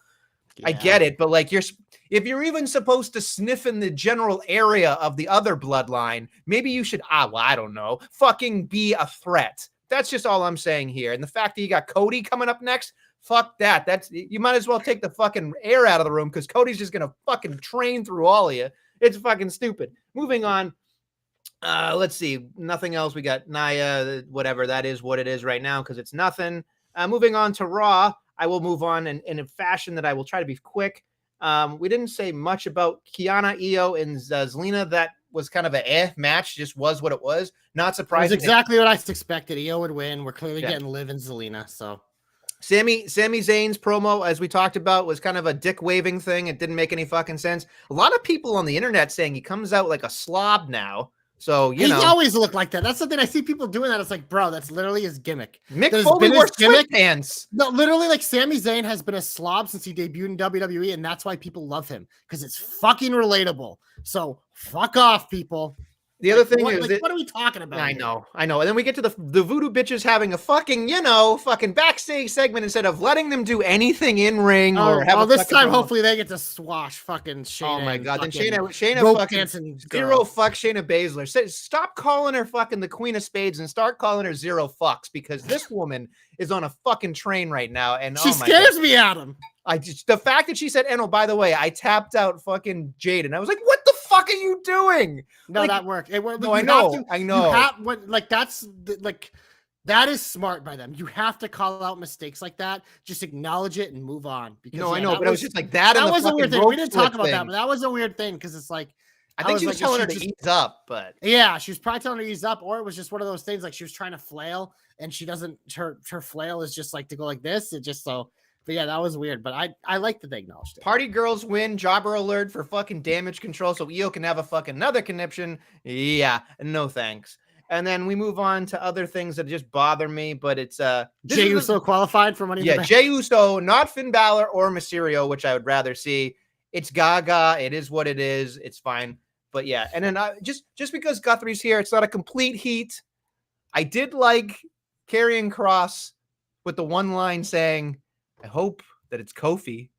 Yeah. I get it, but like if you're even supposed to sniff in the general area of the other bloodline, maybe you should, I don't know, fucking be a threat. That's just all I'm saying here. And the fact that you got Cody coming up next, fuck that. You might as well take the fucking air out of the room because Cody's just going to fucking train through all of you. It's fucking stupid. Moving on. Let's see. Nothing else. We got Nia, whatever. That is what it is right now because it's nothing. Moving on to Raw. I will move on in a fashion that I will try to be quick. We didn't say much about Kiana, Io, and Zelina. That was kind of a match. Just was what it was. Not surprising. It was exactly what I expected. Io would win. We're clearly getting Liv and Zelina. So Sami Zayn's promo, as we talked about, was kind of a dick waving thing. It didn't make any fucking sense. A lot of people on the internet saying he comes out like a slob now. So, he always looked like that. That's something I see people doing that. It's like, bro, that's literally his gimmick. Mick Foley wore sweatpants. No, literally, like Sami Zayn has been a slob since he debuted in WWE, and that's why people love him because it's fucking relatable. So fuck off, people. The other thing is, what are we talking about? I know. And then we get to the Voodoo bitches having a fucking, fucking backstage segment instead of letting them do anything in ring or have. This time, hopefully, they get to swash fucking Shayna. Oh my god! Then Shayna fucking fuck Shayna Baszler. Stop calling her fucking the Queen of Spades and start calling her Zero Fucks because this woman is on a fucking train right now, and she scares me, Adam. The fact that she said, "And oh, by the way, I tapped out fucking Jade," and I was like, "What the fuck are you doing?" No, that worked. It worked. No, I know. That is smart by them. You have to call out mistakes like that. Just acknowledge it and move on. Because, I know, but it was just like that. That was a weird thing. We didn't talk about that, but that was a weird thing because it's like I think she was telling her to ease up, but yeah, she was probably telling her to ease up, or it was just one of those things like she was trying to flail and she doesn't. Her flail is just like to go like this. It just so. But yeah, that was weird. But I like that they acknowledged it. Party girls win. Jobber alert for fucking damage control, so Io can have a fucking another conniption. Yeah, no thanks. And then we move on to other things that just bother me. But it's Jey Uso qualified for Money in the Bank. Jey Uso, not Finn Balor or Mysterio, which I would rather see. It's Gaga. It is what it is. It's fine. But yeah, and then just because Guthrie's here, it's not a complete heat. I did like Karrion Kross with the one line saying, I hope that it's Kofi.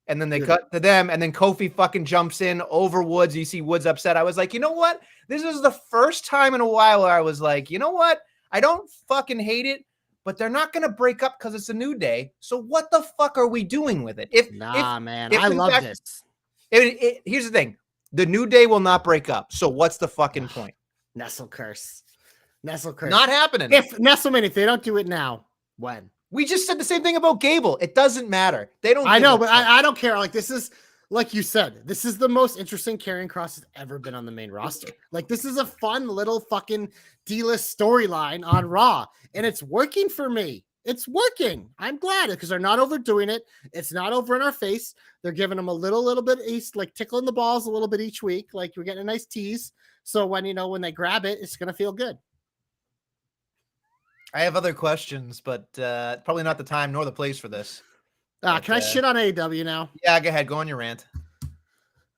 And then they cut to them, and then Kofi fucking jumps in over Woods. You see Woods upset. I was like, you know what? This is the first time in a while where I was like, you know what? I don't fucking hate it, but they're not going to break up because it's a new day. So what the fuck are we doing with it? I love this. Here's the thing. The New Day will not break up. So what's the fucking point? Nestle curse. Not happening. If they don't do it now, when? We just said the same thing about Gable. It doesn't matter. They don't. I know, but I don't care. Like this is, like you said, this is the most interesting Karrion Kross has ever been on the main roster. Like this is a fun little fucking D-list storyline on Raw, and it's working for me. It's working. I'm glad because they're not overdoing it. It's not over in our face. They're giving them a little bit east, like tickling the balls a little bit each week. Like we're getting a nice tease. So when they grab it, it's gonna feel good. I have other questions, but probably not the time nor the place for this. Can I shit on AEW now? Yeah, go ahead. Go on your rant.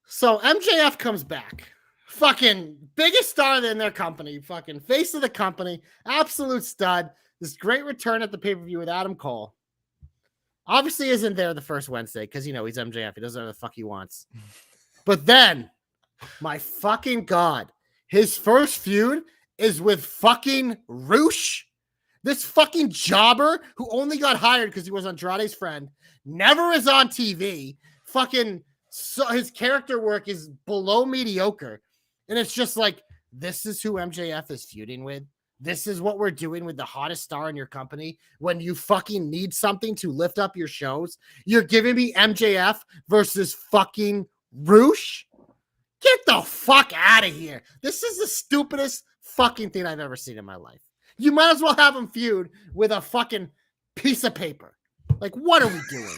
So MJF comes back. Fucking biggest star in their company. Fucking face of the company. Absolute stud. This great return at the pay-per-view with Adam Cole. Obviously isn't there the first Wednesday because, he's MJF. He does whatever the fuck he wants. But then, my fucking God, his first feud is with fucking Roosh. This fucking jobber who only got hired because he was Andrade's friend, never is on TV, fucking, so his character work is below mediocre. And it's just like, this is who MJF is feuding with. This is what we're doing with the hottest star in your company. When you fucking need something to lift up your shows, you're giving me MJF versus fucking Roosh? Get the fuck out of here. This is the stupidest fucking thing I've ever seen in my life. You might as well have him feud with a fucking piece of paper. Like, what are we doing?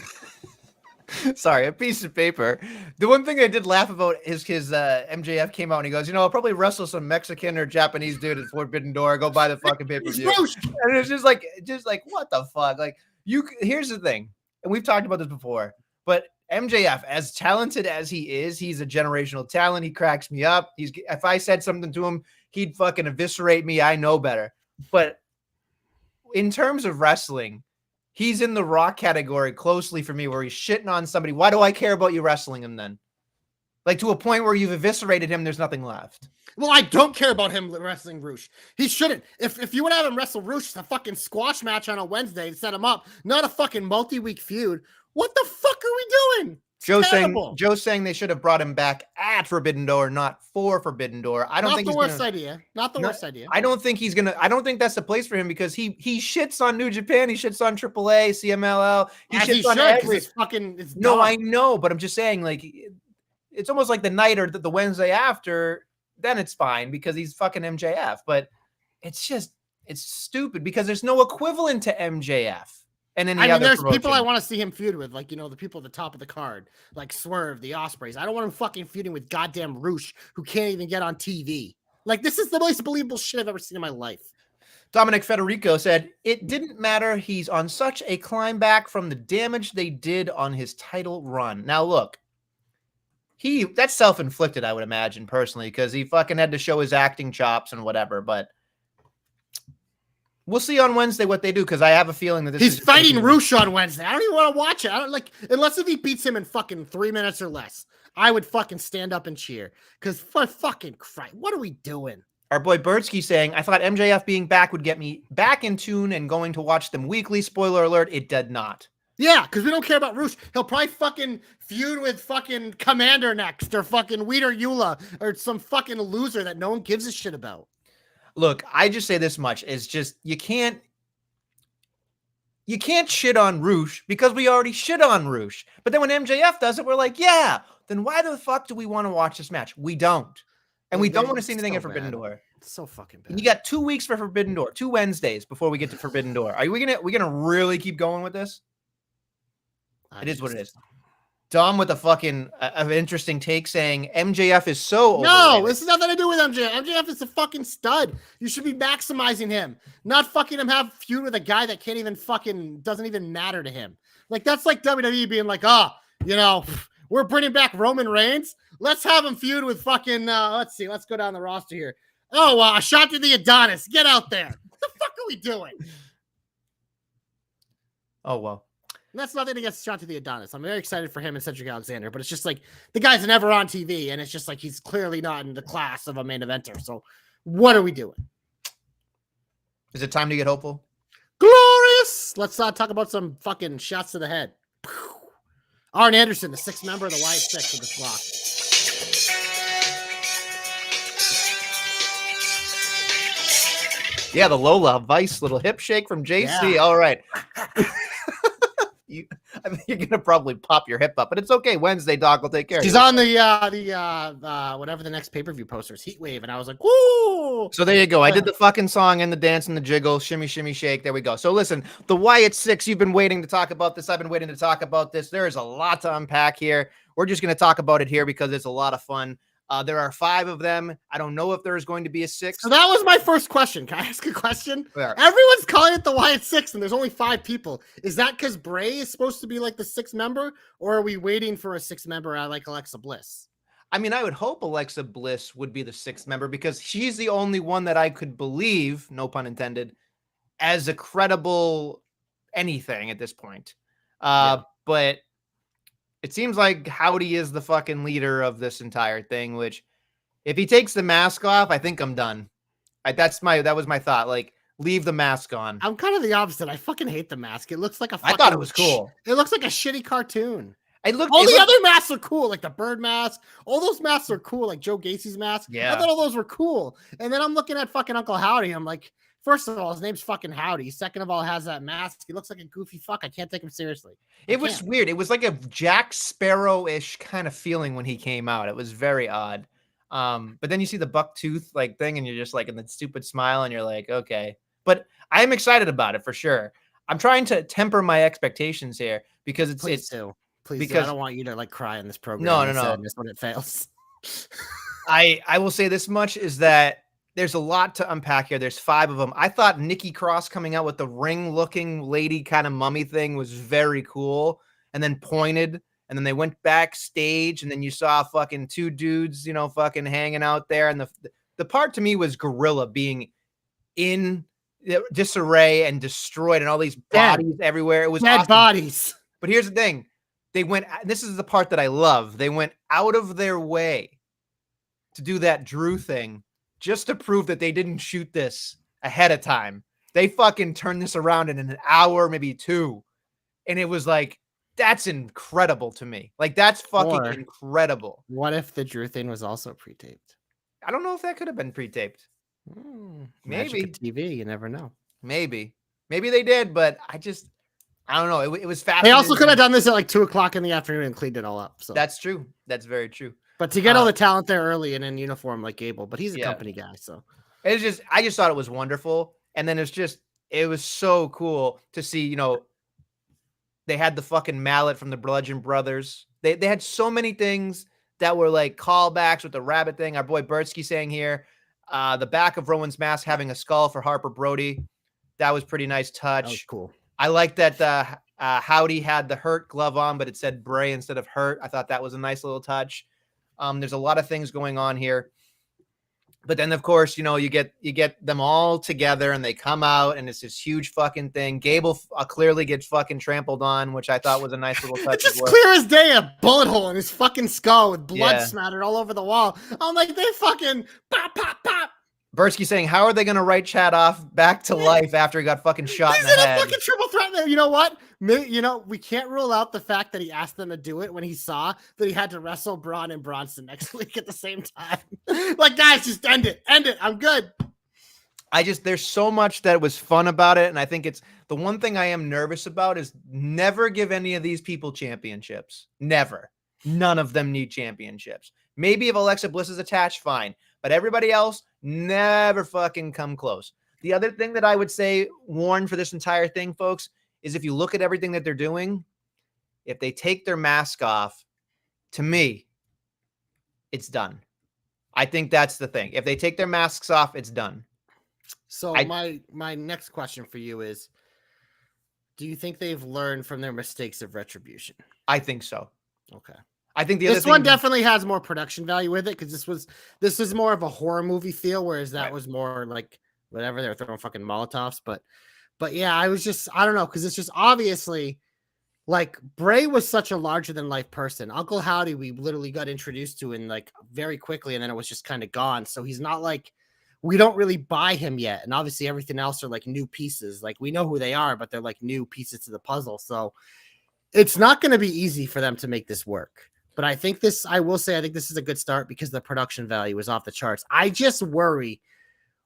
Sorry, a piece of paper. The one thing I did laugh about is his MJF came out and he goes, I'll probably wrestle some Mexican or Japanese dude at Forbidden Door. Go buy the fucking pay-per-view. And it's just like, what the fuck? Like, here's the thing, and we've talked about this before, but MJF, as talented as he is, he's a generational talent. He cracks me up. If I said something to him, he'd fucking eviscerate me. I know better. But in terms of wrestling, he's in the Rock category closely for me, where he's shitting on somebody. Why do I care about you wrestling him then? Like, to a point where you've eviscerated him, there's nothing left. Well, I don't care about him wrestling Roosh. He shouldn't. If you would have him wrestle Roosh, it's a fucking squash match on a Wednesday to set him up, not a fucking multi-week feud. What the fuck are we doing? Joe's saying they should have brought him back at Forbidden Door, not for Forbidden Door. I don't think the worst idea. Not the worst idea. I don't think that's the place for him, because he shits on New Japan, he shits on AAA, CMLL, he shits on every. It's no, I know, but I'm just saying, like, it's almost like the night or the Wednesday after, then it's fine because he's fucking MJF. But it's stupid because there's no equivalent to MJF. And there's people I want to see him feud with, like, the people at the top of the card, like Swerve, the Ospreys. I don't want him fucking feuding with goddamn Roosh, who can't even get on TV. Like, this is the most believable shit I've ever seen in my life. Dominic Federico said, it didn't matter. He's on such a climb back from the damage they did on his title run. Now, look, that's self-inflicted, I would imagine, personally, because he fucking had to show his acting chops and whatever, but we'll see on Wednesday what they do, because I have a feeling that he's fighting Roosh on Wednesday. I don't even want to watch it. I don't like, unless if he beats him in fucking 3 minutes or less, I would fucking stand up and cheer. Because for fucking Christ, what are we doing? Our boy Birdsky saying, I thought MJF being back would get me back in tune and going to watch them weekly. Spoiler alert, it did not. Yeah, because we don't care about Roosh. He'll probably fucking feud with fucking Commander next, or fucking Weeder Eula, or some fucking loser that no one gives a shit about. Look, I just say this much. It's just, you can't shit on Roosh because we already shit on Roosh. But then when MJF does it, we're like, yeah, then why the fuck do we want to watch this match? We don't. And we don't want to see anything at Forbidden Door. It's so fucking bad. And you got 2 weeks for Forbidden Door, 2 Wednesdays before we get to Forbidden Door. Are we gonna really keep going with this? It is what it is. Dom with a fucking an interesting take saying MJF is so overrated. No, this has nothing to do with MJF. MJF is a fucking stud. You should be maximizing him, not fucking him have feud with a guy that can't even fucking doesn't even matter to him. Like, that's like WWE being like, we're bringing back Roman Reigns. Let's have him feud with fucking let's go down the roster here. A shot to the Adonis. Get out there. What the fuck are we doing? Oh, well. And that's nothing against shot to the Adonis. I'm very excited for him and Cedric Alexander, but it's just like the guy's never on TV, and it's just like he's clearly not in the class of a main eventer. So what are we doing? Is it time to get hopeful? Glorious! Let's talk about some fucking shots to the head. Arn Anderson, the 6th member of the Wyatt 6 of this block. Yeah, the Lola Vice little hip shake from JC. Yeah. All right. I think you're gonna probably pop your hip up, but it's okay. Wednesday, Doc will take care. She's on the whatever the next pay-per-view poster is, Heat Wave, and I was like, woo! So there you go. I did the fucking song and the dance and the jiggle, shimmy, shimmy, shake. There we go. So listen, the Wyatt 6. You've been waiting to talk about this. I've been waiting to talk about this. There is a lot to unpack here. We're just gonna talk about it here because it's a lot of fun. There are 5 of them. I don't know if there is going to be a 6th. So that was my first question. Can I ask a question? Where? Everyone's calling it the Wyatt 6, and there's only 5 people. Is that because Bray is supposed to be like the 6th member, or are we waiting for a 6th member like Alexa Bliss? I mean, I would hope Alexa Bliss would be the 6th member because she's the only one that I could believe, no pun intended, as a credible anything at this point. But it seems like Howdy is the fucking leader of this entire thing, which if he takes the mask off, I think I'm done. That was my thought. Like, leave the mask on. I'm kind of the opposite. I fucking hate the mask. It looks like I thought it was cool. It looks like a shitty cartoon. All the other masks are cool, like the bird mask. All those masks are cool, like Joe Gacy's mask. Yeah. I thought all those were cool. And then I'm looking at fucking Uncle Howdy. I'm like, first of all, his name's fucking Howdy. Second of all, has that mask. He looks like a goofy fuck. I can't take him seriously. It was weird. It was like a Jack Sparrow-ish kind of feeling when he came out. It was very odd. But then you see the buck tooth like thing, and you're just like in the stupid smile, and you're like, okay. But I am excited about it for sure. I'm trying to temper my expectations here because Please do. I don't want you to like cry in this program. No. When it fails. I will say this much is that there's a lot to unpack here. There's 5 of them. I thought Nikki Cross coming out with the ring-looking lady kind of mummy thing was very cool, and then pointed, and then they went backstage, and then you saw fucking 2 dudes, you know, fucking hanging out there, and the part to me was Gorilla being in disarray and destroyed, and all these bodies everywhere. It was dead awesome. Bodies. But here's the thing. This is the part that I love. They went out of their way to do that Drew thing just to prove that they didn't shoot this ahead of time. They fucking turned this around in an hour, maybe 2. And it was like, that's incredible to me. Like, that's fucking incredible. What if the Drew thing was also pre-taped? I don't know if that could have been pre-taped. Maybe. TV, you never know. Maybe they did, but I don't know. It was fascinating. They also could have done this at like 2:00 in the afternoon and cleaned it all up. So that's true. That's very true. But to get all the talent there early and in uniform like Gable, but he's a company guy, so I just thought it was wonderful. And then it was so cool to see, you know, they had the fucking mallet from the Bludgeon Brothers. They had so many things that were like callbacks with the rabbit thing. Our boy Bertsky saying here, the back of Rowan's mask having a skull for Harper Brody. That was pretty nice touch. That was cool. I like that Howdy had the Hurt glove on, but it said Bray instead of Hurt. I thought that was a nice little touch. There's a lot of things going on here. But then, of course, you know, you get them all together and they come out and it's this huge fucking thing. Gable clearly gets fucking trampled on, which I thought was a nice little touch. It's just clear as day, a bullet hole in his fucking skull with blood smattered all over the wall. I'm like, they fucking pop, pop, pop. Bursky saying, how are they going to write Chad off back to life after he got fucking shot in the head? He's in a fucking triple threat there. You know what? You know, we can't rule out the fact that he asked them to do it when he saw that he had to wrestle Braun and Bronson next week at the same time. Like, guys, just end it. End it. I'm good. There's so much that was fun about it. And I think it's the one thing I am nervous about is never give any of these people championships. Never. None of them need championships. Maybe if Alexa Bliss is attached, fine. But everybody else, never fucking come close. The other thing that I would say, warn for this entire thing, folks, is if you look at everything that they're doing, if they take their mask off, to me, it's done. I think that's the thing. If they take their masks off, it's done. So my next question for you is, do you think they've learned from their mistakes of Retribution? I think so. Okay. I think this one definitely has more production value with it because this was more of a horror movie feel, whereas that was more like whatever, they were throwing fucking Molotovs. But yeah, I don't know, because it's just obviously like Bray was such a larger than life person. Uncle Howdy we literally got introduced to in like very quickly, and then it was just kind of gone. So he's not like, we don't really buy him yet, and obviously everything else are like new pieces. Like we know who they are, but they're like new pieces to the puzzle. So it's not going to be easy for them to make this work. But I think this is a good start because the production value is off the charts. I just worry,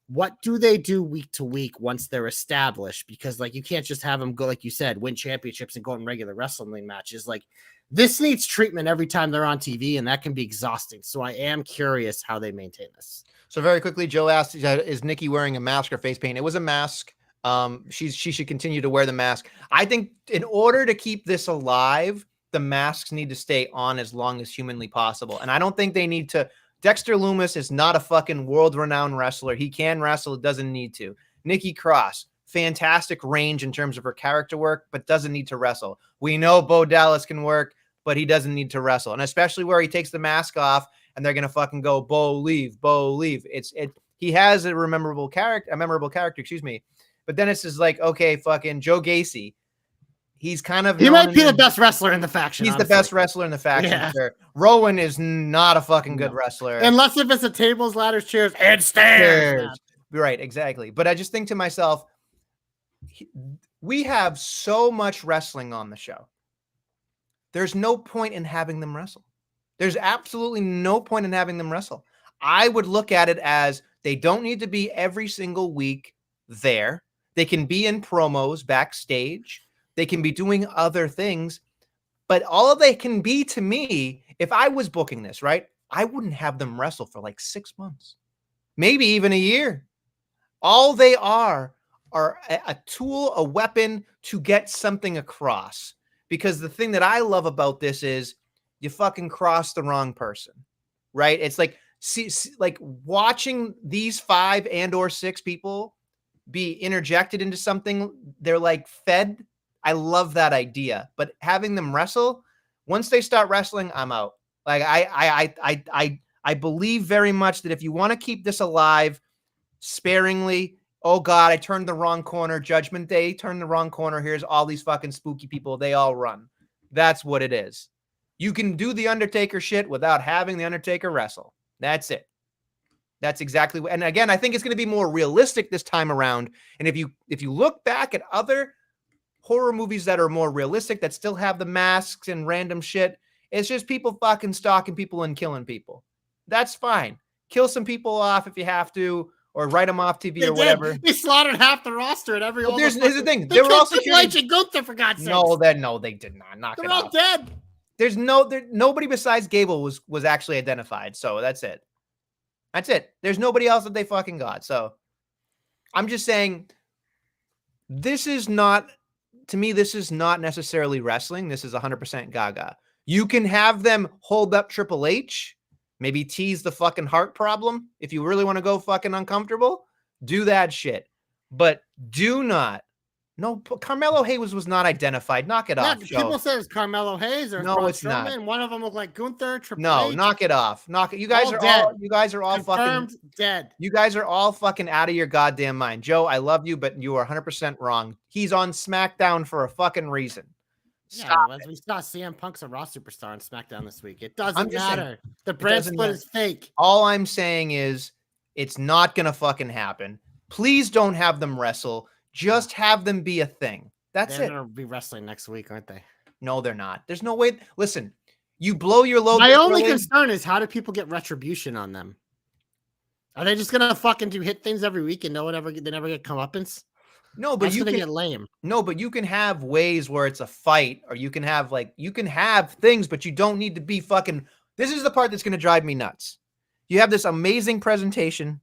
what do they do week to week once they're established? Because like, you can't just have them go, like you said, win championships and go in regular wrestling matches. Like this needs treatment every time they're on TV, and that can be exhausting. So I am curious how they maintain this. So very quickly, Joe asked, is Nikki wearing a mask or face paint? It was a mask. She should continue to wear the mask. I think in order to keep this alive, the masks need to stay on as long as humanly possible. And I don't think they need to. Dexter Lumis is not a fucking world-renowned wrestler. He can wrestle. Doesn't need to. Nikki Cross, fantastic range in terms of her character work, but doesn't need to wrestle. We know Bo Dallas can work, but he doesn't need to wrestle. And especially where he takes the mask off and they're going to fucking go, Bo, leave, Bo, leave. He has a memorable character, excuse me. But then it's just like, okay, fucking Joe Gacy. He's kind of, he might be the best wrestler in the faction. He's honestly the best wrestler in the faction. Yeah. Sure. Rowan is not a fucking good wrestler. Unless if it's a tables, ladders, chairs, and stairs. Right, exactly. But I just think to myself, we have so much wrestling on the show. there's no point in having them wrestle. There's absolutely no point in having them wrestle. I would look at it as they don't need to be every single week there. They can be in promos backstage. They can be doing other things. But all they can be to me, if I was booking this, right, I wouldn't have them wrestle for like 6 months, maybe even a year. All they are a tool, a weapon to get something across. Because the thing that I love about this is you fucking cross the wrong person, right? It's like, see, like watching these 5 and or 6 people be interjected into something they're like fed. I love that idea, but having them wrestle, once they start wrestling, I'm out. Like I believe very much that if you want to keep this alive sparingly, oh God, I turned the wrong corner. Judgment Day, turn the wrong corner. Here's all these fucking spooky people. They all run. That's what it is. You can do the Undertaker shit without having the Undertaker wrestle. That's it. That's exactly what. And again, I think it's going to be more realistic this time around. And if you look back at other horror movies that are more realistic, that still have the masks and random shit, it's just people fucking stalking people and killing people. That's fine. Kill some people off if you have to, or write them off TV or whatever. They slaughtered half the roster at every. Well, here's the thing. They were also killing Gunther, for God's sake. No, they did not. They're all dead. There's nobody besides Gable was actually identified. So that's it. That's it. There's nobody else that they fucking got. So I'm just saying, this is not, to me, this is not necessarily wrestling. This is 100% Gaga. You can have them hold up Triple H, maybe tease the fucking heart problem. If you really want to go fucking uncomfortable, do that shit. But do not. No, Carmelo Hayes was not identified. Knock it off. People say it's Carmelo Hayes or no, it's not. And one of them looked like Gunther. No, H. knock it off. Knock it. You guys are all confirmed fucking dead. You guys are all fucking out of your goddamn mind. Joe, I love you, but you are 100% wrong. He's on SmackDown for a fucking reason. Stop it. We saw CM Punk's a Raw superstar on SmackDown this week. It doesn't matter. The brand split is fake. All I'm saying is it's not going to fucking happen. Please don't have them wrestle. Just have them be a thing. That's it. They're going to be wrestling next week, aren't they? No, they're not. There's no way. Listen, you blow your load. My only concern is, how do people get retribution on them? Are they just going to fucking do hit things every week and they never get comeuppance? No, but you can get lame. No, but you can have ways where it's a fight, or you can have things, but you don't need to be fucking. This is the part that's going to drive me nuts. You have this amazing presentation.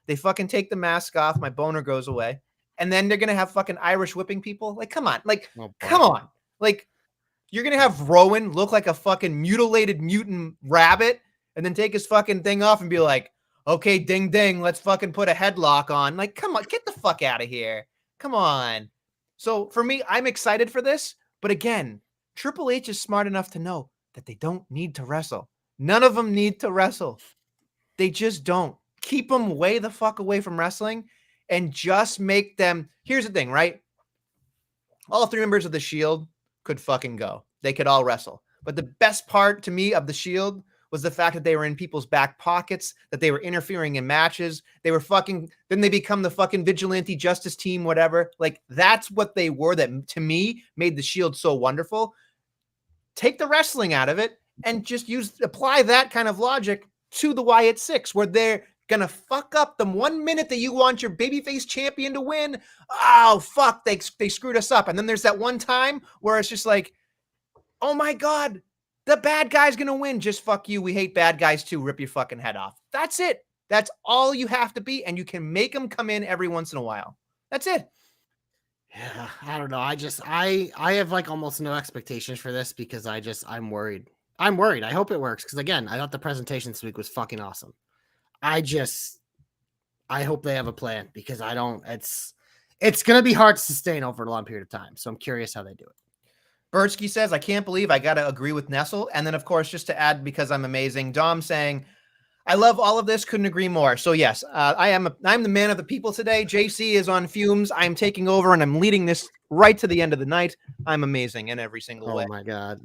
They fucking take the mask off. My boner goes away. And then they're going to have fucking Irish whipping people. Like, come on. Like, come on. Like, you're going to have Rowan look like a fucking mutilated mutant rabbit and then take his fucking thing off and be like, okay, ding, ding, let's fucking put a headlock on. Like, come on, get the fuck out of here. Come on. So for me, I'm excited for this. But again, Triple H is smart enough to know that they don't need to wrestle. None of them need to wrestle. They just don't. Keep them way the fuck away from wrestling. And just make them. Here's the thing, right? All 3 members of the Shield could fucking go. They could all wrestle. But the best part to me of the Shield was the fact that they were in people's back pockets, that they were interfering in matches. They were fucking. Then they become the fucking vigilante justice team, whatever. Like, that's what they were. That to me made the Shield so wonderful. Take the wrestling out of it and just apply that kind of logic to the Wyatt Six, where they're gonna fuck up the 1 minute that you want your babyface champion to win. Oh fuck, they screwed us up. And then there's that one time where it's just like, oh my God, the bad guy's gonna win. Just fuck you. We hate bad guys too. Rip your fucking head off. That's it. That's all you have to be. And you can make them come in every once in a while. That's it. Yeah, I don't know. I have like almost no expectations for this because I'm worried. I hope it works. Because again, I thought the presentation this week was fucking awesome. I hope they have a plan, because it's going to be hard to sustain over a long period of time. So I'm curious how they do it. Bertsky says, I can't believe I got to agree with Nestle. And then of course, just to add, because I'm amazing, Dom saying, I love all of this. Couldn't agree more. So yes, I'm the man of the people today. JC is on fumes. I'm taking over and I'm leading this right to the end of the night. I'm amazing in every single way. Oh my God.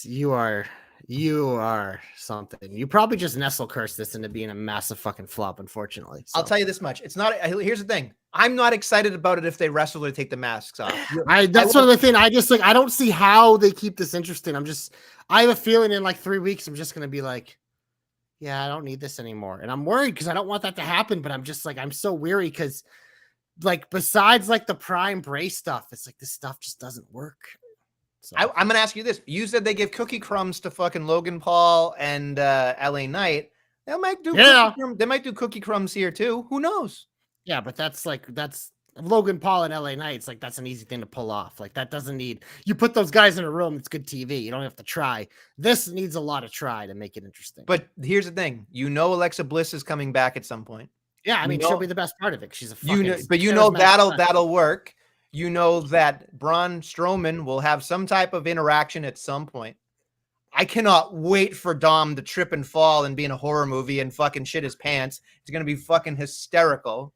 You are You are something. You probably just Nestle cursed this into being a massive fucking flop, unfortunately. So. I'll tell you this much. It's not. Here's the thing. I'm not excited about it if they wrestle or take the masks off. That's sort of the thing. I just I don't see how they keep this interesting. I have a feeling in like 3 weeks, I'm just going to be like, yeah, I don't need this anymore. And I'm worried because I don't want that to happen. But I'm just I'm so weary because besides the Prime Bray stuff, it's this stuff just doesn't work. So. I'm going to ask you this. You said they give cookie crumbs to fucking Logan Paul and LA Knight. They might do cookie crumbs here too. Who knows? Yeah, but that's Logan Paul and LA Knight. It's that's an easy thing to pull off. That doesn't need, you put those guys in a room. It's good TV. You don't have to try. This needs a lot of try to make it interesting. But here's the thing. Alexa Bliss is coming back at some point. Yeah, I mean, she'll be the best part of it. She's a fucking that'll work. You know that Braun Strowman will have some type of interaction at some point. I cannot wait for Dom to trip and fall and be in a horror movie and fucking shit his pants. It's going to be fucking hysterical.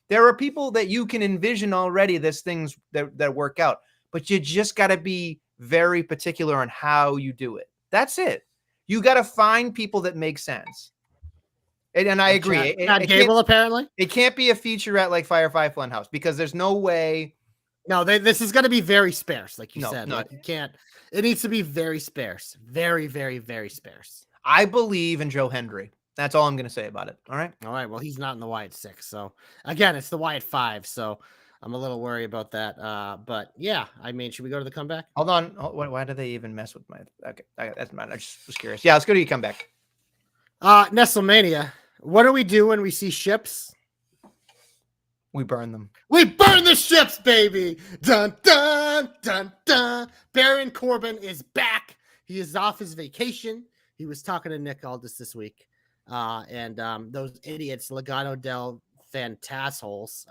There are people that you can envision already, this things that work out, but you just got to be very particular on how you do it. That's it. You got to find people that make sense. And I agree. Chad Gable, apparently. It can't be a featurette like Firefly Funhouse because there's no way. No, this is going to be very sparse, like you said. You can't. It needs to be very sparse. Very, very, very sparse. I believe in Joe Hendry. That's all I'm going to say about it. All right. Well, he's not in the Wyatt 6. So, again, it's the Wyatt 5. So, I'm a little worried about that. But, yeah, I mean, should we go to the comeback? Hold on. Why do they even mess with my... Okay, that's mine. I just was curious. Yeah, let's go to your comeback. Nestlemania. What do we do when we see ships? We burn them. We burn the ships, baby. Dun, dun, dun, dun. Baron Corbin is back. He is off his vacation. He was talking to Nick Aldis this week. And those idiots, Legado del Fantasholes,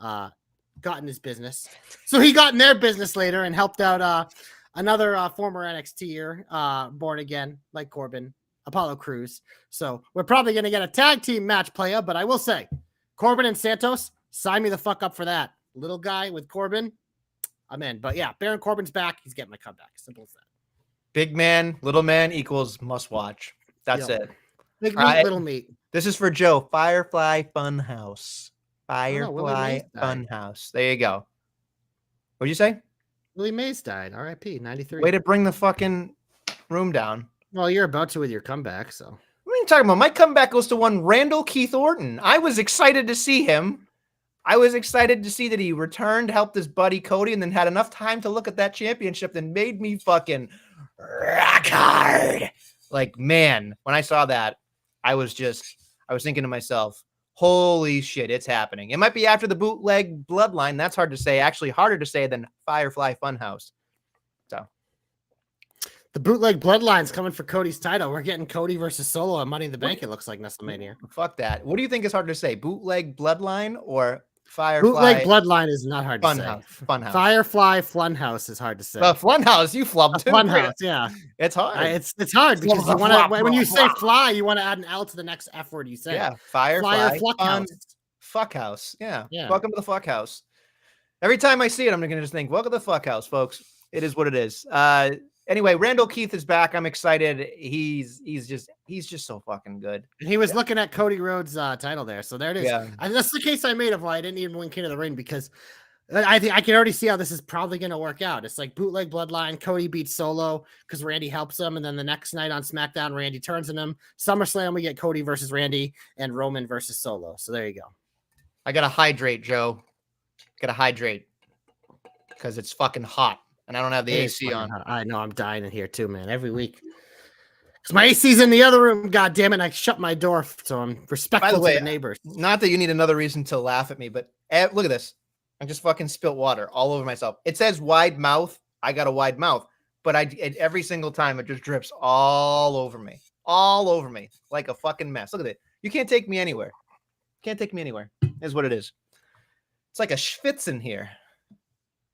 got in his business. So he got in their business later and helped out another former NXTer, born again, like Corbin, Apollo Crews. So we're probably going to get a tag team match playa, but I will say, Corbin and Santos, sign me the fuck up for that. Little guy with Corbin, I'm in. But yeah, Baron Corbin's back. He's getting my comeback. Simple as that. Big man, little man equals must watch. That's it. Big meat, little meat. This is for Joe. Firefly Funhouse. Firefly Funhouse. There you go. What'd you say? Willie Mays died. R.I.P. 93. Way to bring the fucking room down. Well, you're about to with your comeback, so. What are you talking about? My comeback goes to one Randall Keith Orton. I was excited to see him. I was excited to see that he returned, helped his buddy Cody, and then had enough time to look at that championship that made me fucking rock hard. Like, man, when I saw that, I was thinking to myself, holy shit, it's happening. It might be after the bootleg bloodline. That's hard to say. Actually, harder to say than Firefly Funhouse. So. The bootleg bloodline's coming for Cody's title. We're getting Cody versus Solo at Money in the Bank, it looks like, Nestlemania. Fuck that. What do you think is harder to say? Bootleg bloodline or Firefly? Bootleg bloodline is not hard to say. Funhouse. Firefly Funhouse is hard to say. Funhouse, you flubbed too. Funhouse, yeah. It's hard. It's hard because you want to, when you say fly, you want to add an L to the next F word you say. Yeah, Firefly Fuckhouse. Yeah. Welcome to the Fuckhouse. Every time I see it, I'm going to just think, welcome to the Fuckhouse, folks. It is what it is. Anyway, Randall Keith is back. I'm excited. He's just so fucking good. And he was looking at Cody Rhodes' title there. So there it is. Yeah. And that's the case I made of why I didn't even win King of the Ring, because I think I can already see how this is probably going to work out. It's like bootleg bloodline. Cody beats Solo because Randy helps him. And then the next night on SmackDown, Randy turns on him. SummerSlam, we get Cody versus Randy and Roman versus Solo. So there you go. I got to hydrate, Joe. Got to hydrate because it's fucking hot. And I don't have the AC on. I know, I'm dying in here too, man. Every week. Because my AC's in the other room. God damn it. I shut my door. So I'm respectful to the neighbors. Not that you need another reason to laugh at me, but look at this. I just fucking spilt water all over myself. It says wide mouth. I got a wide mouth. But every single time it just drips all over me. All over me. Like a fucking mess. Look at it. You can't take me anywhere. Can't take me anywhere. Is what it is. It's like a schwitz in here.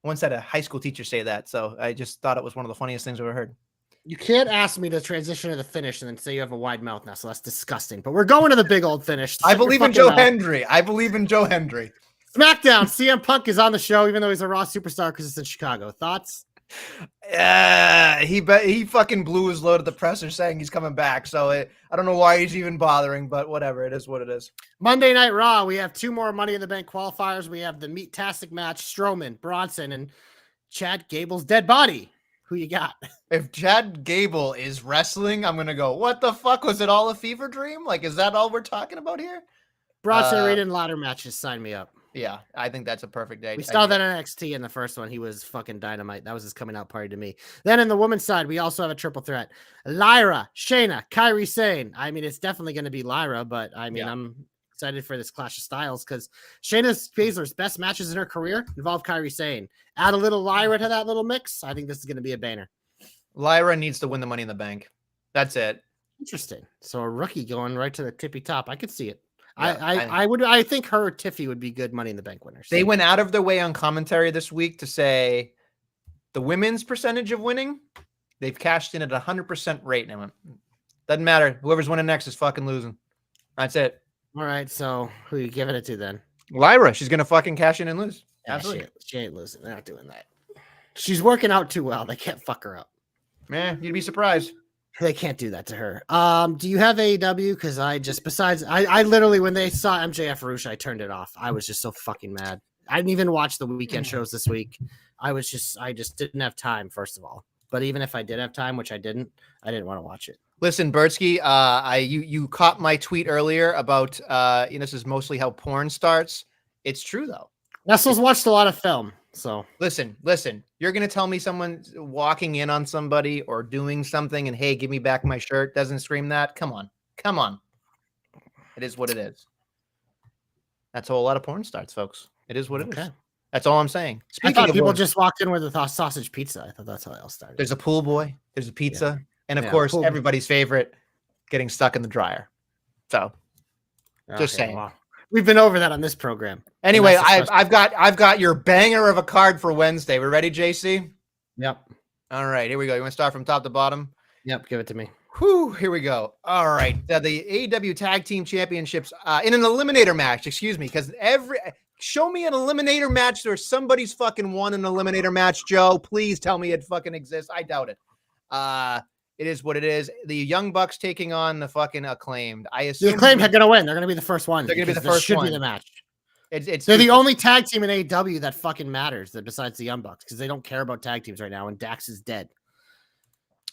Once had a high school teacher say that, so I just thought it was one of the funniest things I've ever heard. You can't ask me to transition to the finish and then say you have a wide mouth now, so that's disgusting. But we're going to the big old finish. I believe in Joe Hendry. I believe in Joe Hendry. SmackDown. CM Punk is on the show, even though he's a Raw superstar because it's in Chicago. Thoughts? He fucking blew his load at the presser saying he's coming back. So I don't know why he's even bothering, but whatever. It is what it is. Monday Night Raw. We have 2 more Money in the Bank qualifiers. We have the Meat-tastic match: Strowman, Bronson, and Chad Gable's dead body. Who you got? If Chad Gable is wrestling, I'm gonna go, what the fuck? Was it all a fever dream? Like, is that all we're talking about here? Bronson Reed in ladder matches. Sign me up. Yeah, I think that's a perfect day. We saw that in NXT in the first one. He was fucking dynamite. That was his coming out party to me. Then in the women's side, we also have a triple threat: Lyra, Shayna, Kairi Sane. I mean, it's definitely going to be Lyra, but I mean, I'm excited for this clash of styles because Shayna Baszler's best matches in her career involve Kairi Sane. Add a little Lyra to that little mix. I think this is going to be a banner. Lyra needs to win the Money in the Bank. That's it. Interesting. So a rookie going right to the tippy top. I could see it. Yeah, I think her Tiffy would be good Money in the Bank winners. They went out of their way on commentary this week to say the women's percentage of winning, they've cashed in at 100% rate. And I went, doesn't matter. Whoever's winning next is fucking losing. That's it. All right. So who are you giving it to then? Lyra. She's going to fucking cash in and lose. Yeah, she ain't losing. They're not doing that. She's working out too well. They can't fuck her up. Man, you'd be surprised. They can't do that to her. Do you have AEW? Because I literally, when they saw MJF Roosh, I turned it off. I was just so fucking mad. I didn't even watch the weekend shows this week. I just didn't have time, first of all. But even if I did have time, which I didn't want to watch it. Listen, Bertsky, you caught my tweet earlier about this is mostly how porn starts. It's true though. Nestle's watched a lot of film. So listen, you're going to tell me someone's walking in on somebody or doing something and, hey, give me back my shirt doesn't scream that. Come on. It is what it is. That's how a lot of porn starts, folks. It is what it is. That's all I'm saying. Speaking of people just walked in with a sausage pizza. I thought that's how it all started. There's a pool boy. There's a pizza. And of course, everybody's favorite, getting stuck in the dryer. So just saying. Wow. We've been over that on this program. Anyway, I've got your banger of a card for Wednesday. We're ready, JC? Yep. All right, here we go. You want to start from top to bottom? Yep, give it to me. Whew, here we go. All right, the AEW Tag Team Championships in an eliminator match. Excuse me, because show me an eliminator match where somebody's fucking won an eliminator match. Joe, please tell me it fucking exists. I doubt it. It is what it is. The Young Bucks taking on the fucking Acclaimed. I assume the Acclaimed are going to win. They're going to be the first one. They're going to be the first one. Should be the match. They're the only tag team in AEW that fucking matters besides the Young Bucks because they don't care about tag teams right now and Dax is dead.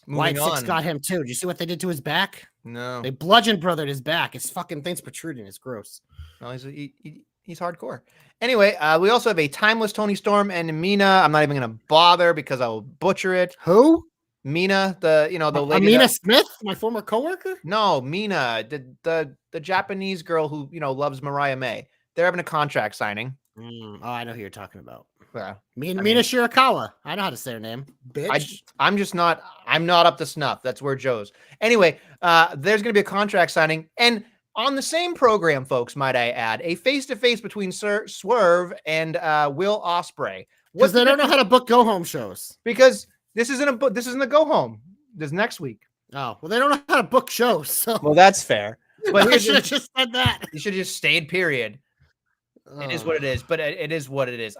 White Six got him too. Did you see what they did to his back? No. They bludgeon brothered his back. His fucking thing's protruding. It's gross. No, he's hardcore. Anyway, we also have a Timeless Tony Storm and Mina. I'm not even going to bother because I will butcher it. Who? Mina, the lady. Mina Smith, my former coworker? No, Mina, the Japanese girl who loves Mariah May. They're having a contract signing. Oh, I know who you're talking about. Yeah, Mina Shirakawa. I know how to say her name. Bitch. I'm not up to snuff. That's where Joe's. Anyway, there's going to be a contract signing, and on the same program, folks, might I add, a face-to-face between Swerve and Will Ospreay. Because they don't know how to book go-home shows. Because this isn't a go-home. This next week. Oh, well, they don't know how to book shows. So. Well, that's fair. But I should have just said that. You should have just stayed, period. It is what it is, but it is what it is.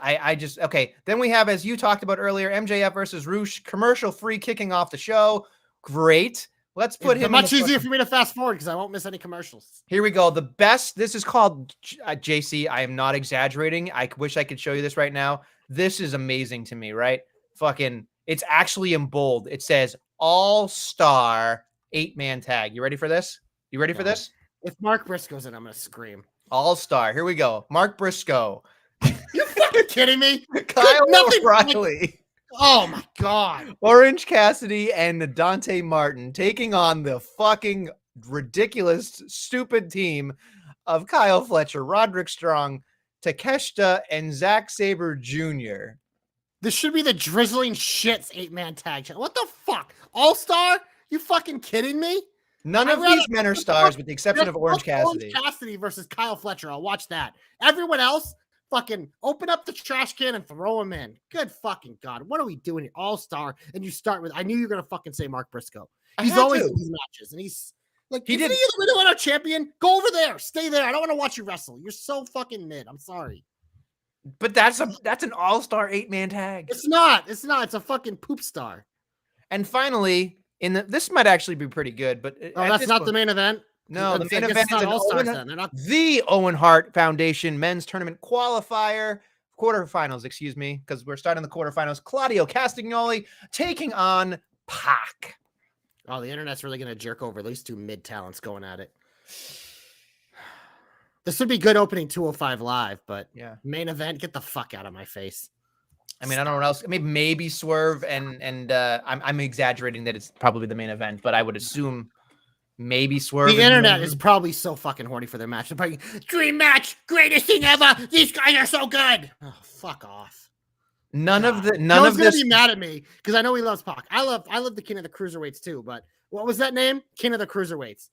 Okay. Then we have, as you talked about earlier, MJF versus Roosh, commercial-free kicking off the show. Great. Let's put him. Much easier for me to fast forward because I won't miss any commercials. Here we go. The best. This is called JC. I am not exaggerating. I wish I could show you this right now. This is amazing to me, right? Fucking. It's actually in bold. It says All-Star 8-man tag. You ready for this? You ready for this? If Mark Briscoe's in, I'm gonna scream. All-Star. Here we go. Mark Briscoe. You fucking kidding me? Kyle O'Reilly. Oh my God. Orange Cassidy and Dante Martin taking on the fucking ridiculous, stupid team of Kyle Fletcher, Roderick Strong, Takeshita, and Zack Sabre Jr. This should be the drizzling shits 8-man tag. What the fuck? All-Star? You fucking kidding me? None of these men are stars with the exception of Orange Cassidy. Orange Cassidy versus Kyle Fletcher. I'll watch that. Everyone else, fucking open up the trash can and throw him in. Good fucking God. What are we doing here? All-Star. And you start with, I knew you were going to fucking say Mark Briscoe. He's always in these matches. And he's like, he did the Winter champion. Go over there. Stay there. I don't want to watch you wrestle. You're so fucking mid. I'm sorry. But that's an all-star 8-man tag. It's not. It's a fucking poop star. And finally, this might actually be pretty good, but that's not the main event. No, the main event is the Owen Hart Foundation Men's Tournament Qualifier quarterfinals. Excuse me, because we're starting the quarterfinals. Claudio Castagnoli taking on Pac. Oh, the internet's really gonna jerk over at least 2 mid talents going at it. This would be good opening 205 live, but yeah, main event, get the fuck out of my face. I mean, I don't know what else. Maybe Swerve and I'm exaggerating that it's probably the main event, but I would assume maybe Swerve. The internet is probably so fucking horny for their match. They're probably, dream match, greatest thing ever. These guys are so good. Oh, fuck off. None of this. Gonna be mad at me because I know he loves Pac. I love the king of the cruiserweights too. But what was that name? King of the cruiserweights.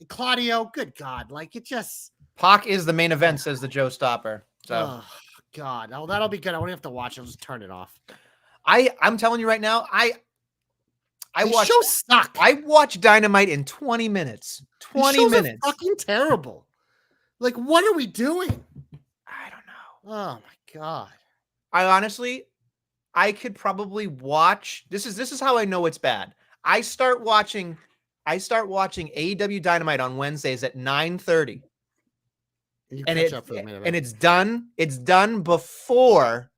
Claudio. Good God, like it just. Pac is the main event, says the Joe Stopper. So. Oh God, oh that'll be good. I won't have to watch. I'll just turn it off. I'm telling you right now, I watched show suck. I watched Dynamite in 20 minutes. 20 minutes. Fucking terrible. Like, what are we doing? I don't know. Oh my God. I honestly, I could probably watch. This is how I know it's bad. I start watching AEW Dynamite on Wednesdays at 9:30. And it's done. It's done before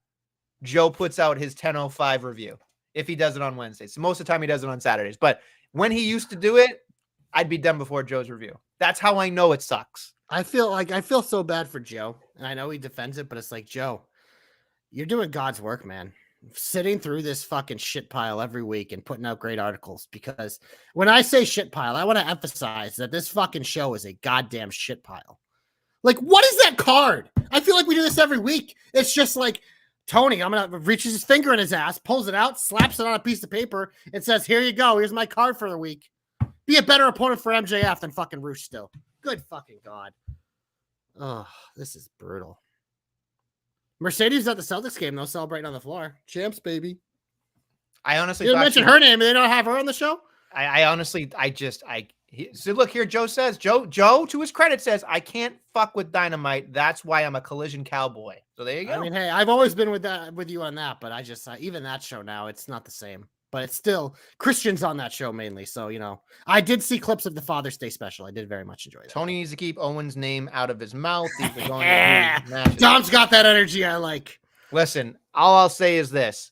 Joe puts out his 10:05 review. If he does it on Wednesdays, so most of the time he does it on Saturdays. But when he used to do it, I'd be done before Joe's review. That's how I know it sucks. I feel so bad for Joe, and I know he defends it, but it's like, Joe, you're doing God's work, man. Sitting through this fucking shit pile every week and putting out great articles. Because when I say shit pile, I want to emphasize that this fucking show is a goddamn shit pile. Like, what is that card? I feel like we do this every week. It's just like Tony, reaches his finger in his ass, pulls it out, slaps it on a piece of paper, and says, here you go. Here's my card for the week. Be a better opponent for MJF than fucking Roosh still. Good fucking God. Oh, this is brutal. Mercedes at the Celtics game, though, celebrating on the floor. Champs, baby. I honestly you didn't mention her name, and they don't have her on the show? So look here, Joe says, Joe, to his credit, says, I can't fuck with Dynamite. That's why I'm a Collision cowboy. So there you go. I mean, hey, I've always been with you on that, but I just, even that show now, it's not the same. But it's still Christian's on that show mainly. So, I did see clips of the Father's Day special. I did very much enjoy that. Tony needs to keep Owen's name out of his mouth. Dom's got that energy I like. Listen, all I'll say is this.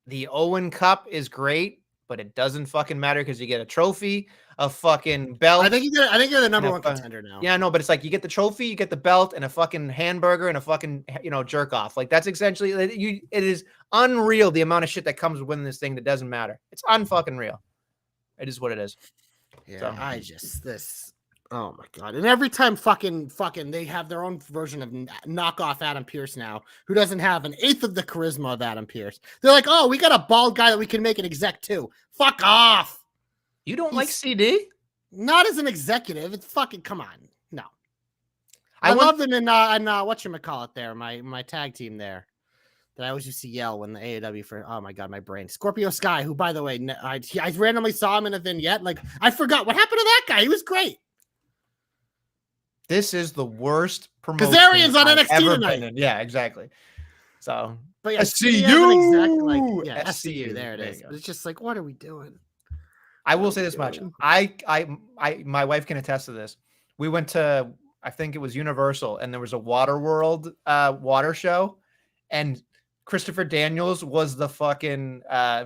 The Owen Cup is great, but it doesn't fucking matter because you get a trophy, a fucking belt. I think you're the number one contender now. Yeah, no, but it's like you get the trophy, you get the belt, and a fucking hamburger and a fucking jerk off. Like that's essentially it is unreal the amount of shit that comes with winning this thing that doesn't matter. It's unfucking real. It is what it is. Yeah, so. Oh my God. And every time fucking they have their own version of knockoff Adam Pearce now, who doesn't have an eighth of the charisma of Adam Pearce. They're like, oh, we got a bald guy that we can make an exec too. Fuck off. You don't like CD? Not as an executive. It's fucking, come on. No. I love them in whatchamacallit there, my tag team there. That I always used to yell when the AEW for, oh my God, my brain. Scorpio Sky, who, by the way, I randomly saw him in a vignette. Like, I forgot what happened to that guy. He was great. This is the worst promotion Kazarian's on NXT tonight. Yeah, exactly. So, but yeah, SCU. SCU. There it is. It's just like, what are we doing? I will say this much. My wife can attest to this. We went to, I think it was Universal, and there was a Waterworld water show, and Christopher Daniels was the fucking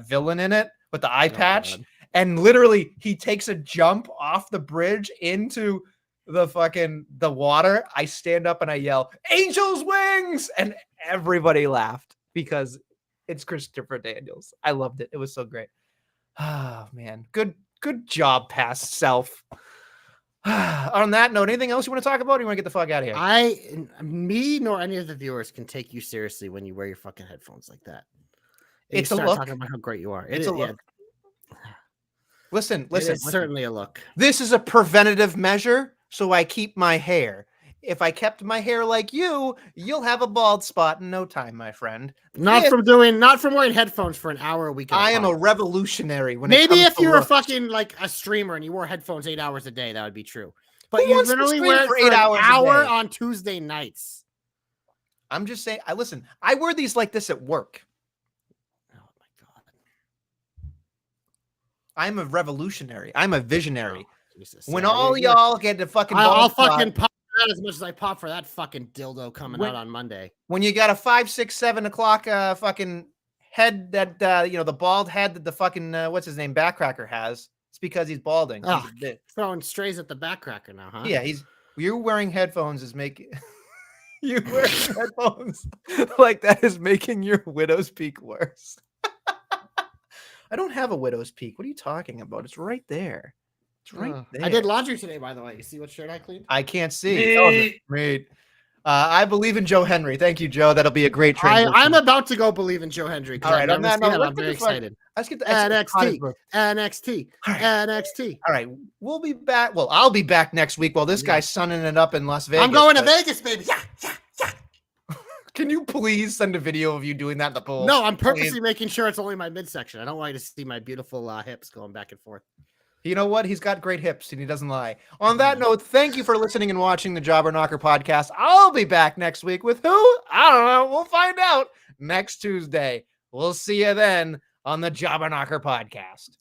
villain in it with the eye patch, and literally he takes a jump off the bridge into the water. I stand up and I yell, "Angel's wings!" and everybody laughed because it's Christopher Daniels. I loved it. It was so great. Oh man, good job, past self. On that note, anything else you want to talk about? Or you want to get the fuck out of here? Me nor any of the viewers can take you seriously when you wear your fucking headphones like that. And it's a look. Talking about how great you are. It's a look. Listen. It's certainly a look. This is a preventative measure, so I keep my hair. If I kept my hair like you'll have a bald spot in no time, my friend. Not from wearing headphones for an hour a week. I am a revolutionary. Maybe if you were fucking like a streamer and you wore headphones 8 hours a day, that would be true. But you literally wear it for 8 hours an hour on Tuesday nights. I'm just saying. I wear these like this at work. Oh my God. I'm a revolutionary. I'm a visionary. Oh, Jesus. When all y'all get to fucking I'll fucking pop that as much as I pop for that fucking dildo coming out on Monday. When you got a 5, 6, 7 o'clock fucking head that the bald head that the fucking what's his name backcracker has, it's because he's balding. Oh, throwing strays at the backcracker now, huh? Yeah, you're wearing headphones is making you wearing headphones like that is making your widow's peak worse. I don't have a widow's peak. What are you talking about? It's right there. It's right there. I did laundry today, by the way. You see what shirt I cleaned? I can't see. Great. I believe in Joe Henry. Thank you, Joe. That'll be a great transition. I'm about to go believe in Joe Henry. All right, I'm very excited. Let's get the NXT. All right, we'll be back. Well, I'll be back next week while this guy's sunning it up in Las Vegas. I'm going to Vegas, baby. Yeah. Can you please send a video of you doing that in the pool? No, I'm purposely making sure it's only my midsection. I don't want you to see my beautiful hips going back and forth. You know what? He's got great hips and he doesn't lie. On that note, thank you for listening and watching the Jobber Knocker podcast. I'll be back next week with who? I don't know. We'll find out next Tuesday. We'll see you then on the Jobber Knocker podcast.